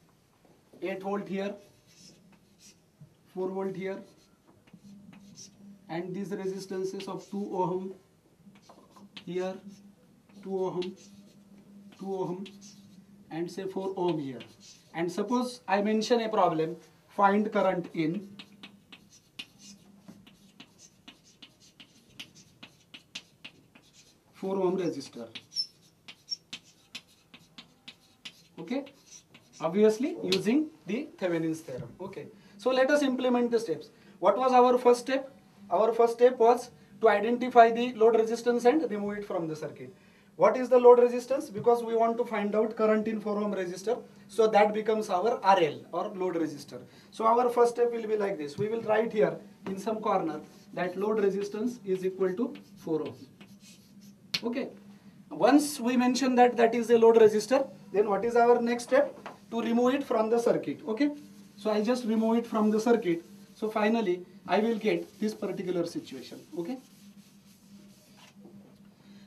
8 volt here, 4 volt here, and these resistances of 2 ohm here, 2 ohm, 2 ohm, and say 4 ohm here. And suppose I mention a problem, find current in 4 ohm resistor. Okay, obviously using the Thevenin's theorem. Okay, so let us implement the steps. What was our first step? Our first step was to identify the load resistance and remove it from the circuit. What is the load resistance? Because we want to find out current in 4 ohm resistor, so that becomes our RL or load resistor. So our first step will be like this. We will write here in some corner that load resistance is equal to 4 ohm. Okay. Once we mention that that is a load resistor, then what is our next step? To remove it from the circuit. Okay. So I just remove it from the circuit. So finally I will get this particular situation. Okay.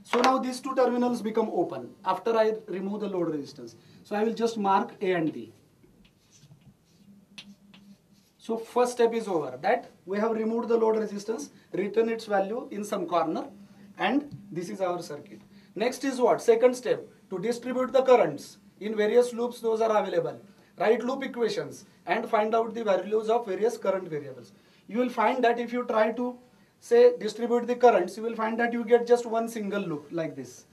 So now these 2 terminals become open after I remove the load resistance. So I will just mark A and B. So first step is over, that we have removed the load resistance, written its value in some corner, and this is our circuit. Next is what? Second step, to distribute the currents in various loops, those are available. Write loop equations and find out the values of various current variables. You will find that if you try to say distribute the currents, you will find that you get just one single loop like this.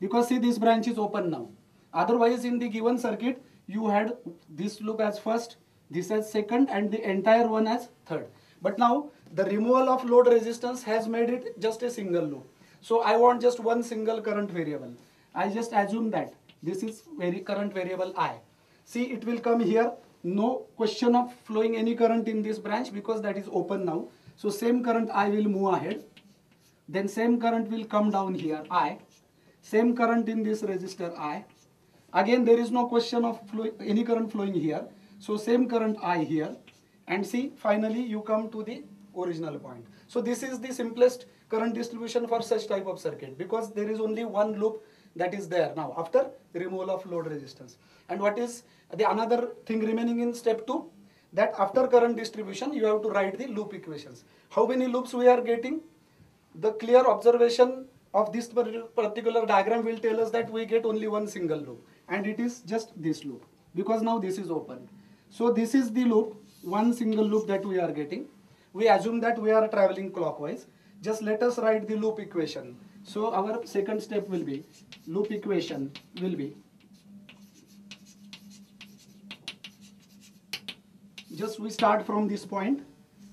Because see, this branch is open now. Otherwise in the given circuit, you had this loop as first, this as second, and the entire one as third. But now the removal of load resistance has made it just a single loop. So I want just one single current variable. I just assume that this is current variable I. See, it will come here. No question of flowing any current in this branch because that is open now. So same current I will move ahead. Then same current will come down here I. Same current in this resistor I. Again there is no question of any current flowing here. So same current I here. And see, finally you come to the original point. So this is the simplest current distribution for such type of circuit, because there is only one loop that is there now after the removal of load resistance. And what is the another thing remaining in step 2? That after current distribution you have to write the loop equations. How many loops we are getting? The clear observation of this particular diagram will tell us that we get only one single loop, and it is just this loop, because now this is open. So this is the loop, one single loop that we are getting. We assume that we are traveling clockwise. Just let us write the loop equation. So our second step will be, loop equation will be just we start from this point.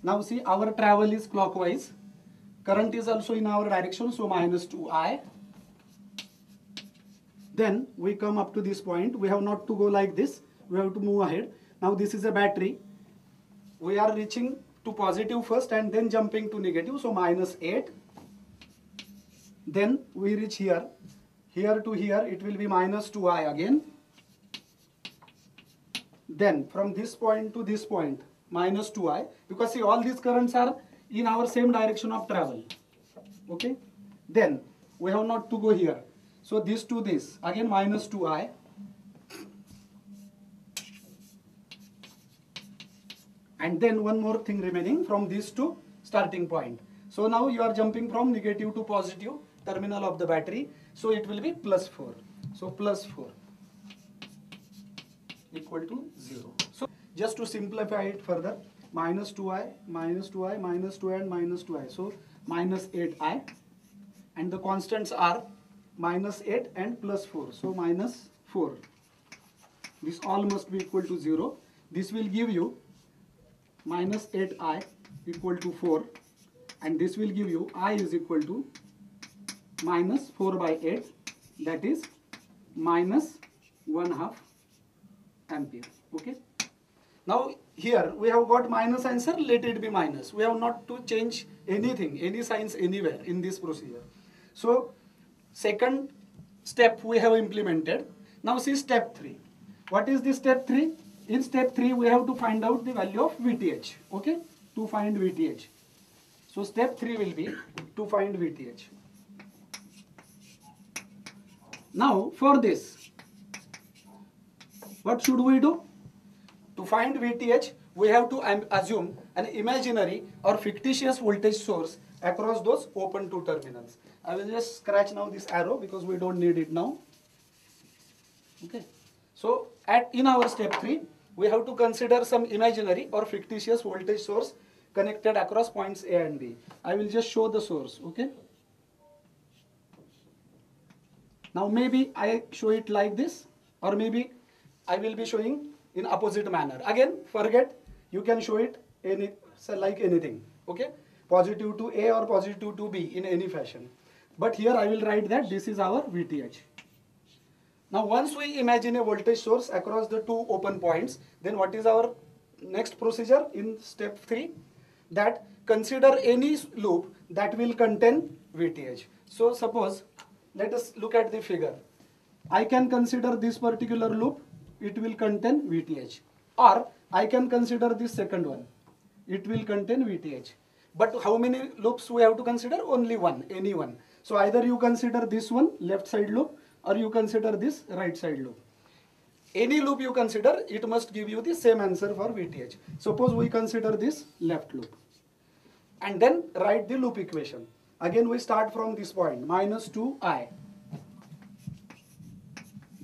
Now see, our travel is clockwise. Current is also in our direction, so minus 2I. Then we come up to this point. We have not to go like this. We have to move ahead. Now this is a battery. We are reaching to positive first and then jumping to negative, so minus 8. Then we reach here. Here to here, it will be minus 2I again. Then from this point to this point, minus 2I, because see, all these currents are in our same direction of travel. Okay. Then we have not to go here. So this to this, again minus 2I. And then one more thing remaining from this to starting point. So now you are jumping from negative to positive terminal of the battery. So it will be plus 4. So plus 4 equal to 0. So just to simplify it further, minus 2I, minus 2I, minus 2I and minus 2I. So minus 8I. And the constants are minus 8 and plus 4. So minus 4. This all must be equal to 0. This will give you minus 8I equal to 4. And this will give you I is equal to minus 4 by 8. That is minus 1/2 ampere. Okay. Now here we have got minus answer. Let it be minus. We have not to change anything, any signs anywhere in this procedure. So second step we have implemented. Now see step 3. What is the step 3? In step 3 we have to find out the value of VTH. Okay. To find VTH. So step 3 will be to find VTH. Now for this, what should we do? To find VTH, we have to assume an imaginary or fictitious voltage source across those open two terminals. I will just scratch now this arrow because we don't need it now. Okay. So in our step 3, we have to consider some imaginary or fictitious voltage source connected across points A and B. I will just show the source. Okay. Now maybe I show it like this, or maybe I will be showing in opposite manner. Again, forget, you can show it like anything. Okay. Positive to A or positive to B in any fashion. But here I will write that this is our VTH. Now once we imagine a voltage source across the two open points, then what is our next procedure in step 3? That consider any loop that will contain VTH. So suppose, let us look at the figure. I can consider this particular loop, it will contain VTH. Or I can consider this second one, it will contain VTH. But how many loops we have to consider? Only one, any one. So either you consider this one, left side loop, or you consider this right side loop. Any loop you consider, it must give you the same answer for VTH. Suppose we consider this left loop. And then write the loop equation. Again we start from this point, minus 2I.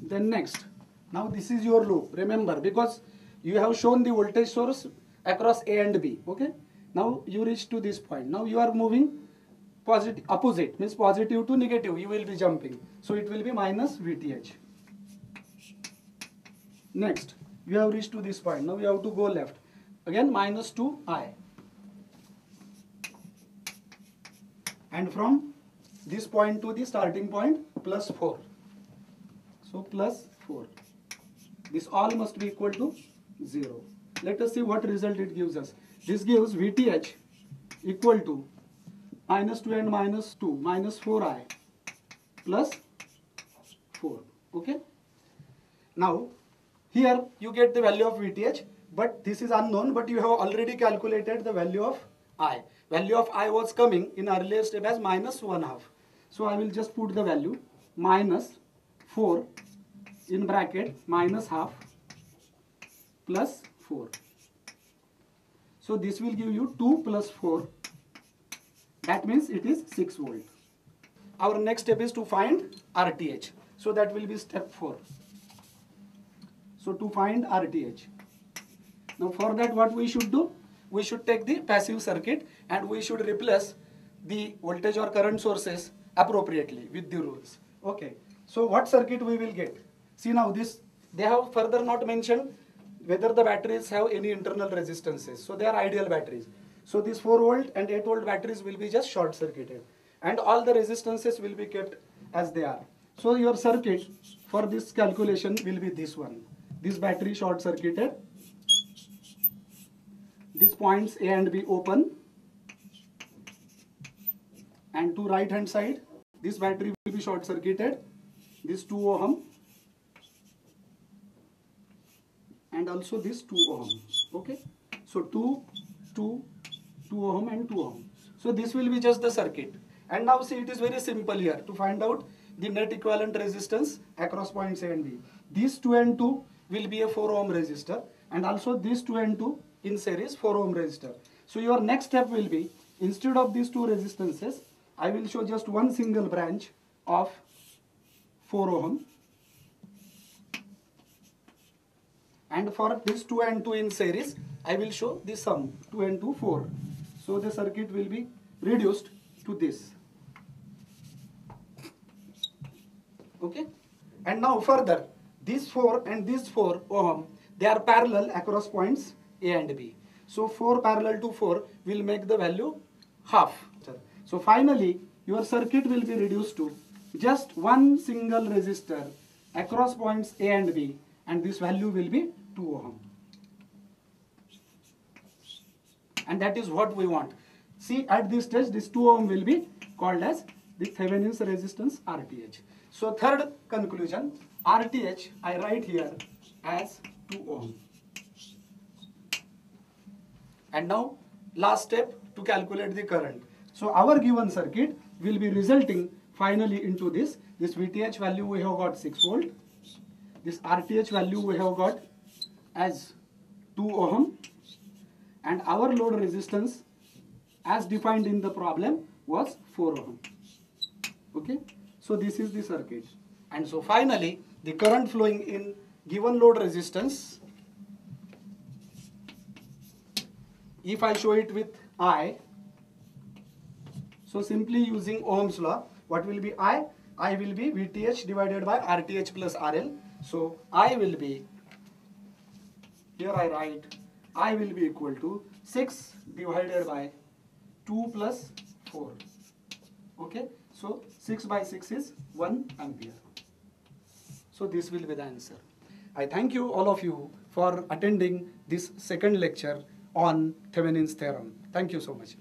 Then next. Now this is your loop. Remember, because you have shown the voltage source across A and B. Okay. Now you reach to this point. Now you are moving opposite, means positive to negative. You will be jumping. So it will be minus VTH. Next, you have reached to this point. Now you have to go left. Again minus 2I. And from this point to the starting point, plus 4. So plus 4. This all must be equal to 0. Let us see what result it gives us. This gives VTH equal to minus 2 and minus 2, minus 4I plus 4. Okay. Now, here you get the value of VTH, but this is unknown, but you have already calculated the value of I. Value of I was coming in earlier step as minus 1/2. So I will just put the value minus 4 in bracket minus half plus 4. So this will give you 2 plus 4. That means it is 6 volt. Our next step is to find RTH. So that will be step 4. So to find RTH. Now for that what we should do? We should take the passive circuit and we should replace the voltage or current sources appropriately with the rules. Okay. So what circuit we will get? See now this, they have further not mentioned whether the batteries have any internal resistances. So they are ideal batteries. So these 4 volt and 8 volt batteries will be just short circuited, and all the resistances will be kept as they are. So your circuit for this calculation will be this one. This battery short circuited, these points A and B open, and to right hand side this battery will be short circuited, this 2 ohm and also this 2 ohm. Okay, so 2 ohm and 2 ohm. So this will be just the circuit. And now see, it is very simple here to find out the net equivalent resistance across points A and B. These 2 and 2 will be a 4 ohm resistor, and also these 2 and 2 in series 4 ohm resistor. So your next step will be, instead of these two resistances, I will show just one single branch of 4 ohm. And for this 2 and 2 in series, I will show the sum 2 and 2 4. So the circuit will be reduced to this. Okay. And now further, these 4 and these 4 ohm, they are parallel across points A and B. So 4 parallel to 4 will make the value half. So finally, your circuit will be reduced to just one single resistor across points A and B, and this value will be 2 ohm. And that is what we want. See, at this stage, this 2 ohm will be called as the Thevenin's resistance, RTH. So third conclusion, RTH I write here as 2 ohm. And now last step, to calculate the current. So our given circuit will be resulting finally into this. This VTH value we have got 6 volt. This RTH value we have got as 2 ohm. And our load resistance as defined in the problem was 4 ohm. Okay. So this is the circuit. And so finally the current flowing in given load resistance, if I show it with I, so simply using Ohm's law, what will be I? I will be VTH divided by RTH plus RL. So I will be, here I write, I will be equal to 6 divided by 2 plus 4. Okay, so 6 by 6 is 1 ampere. So this will be the answer. I thank you, all of you, for attending this second lecture on Thevenin's theorem. Thank you so much.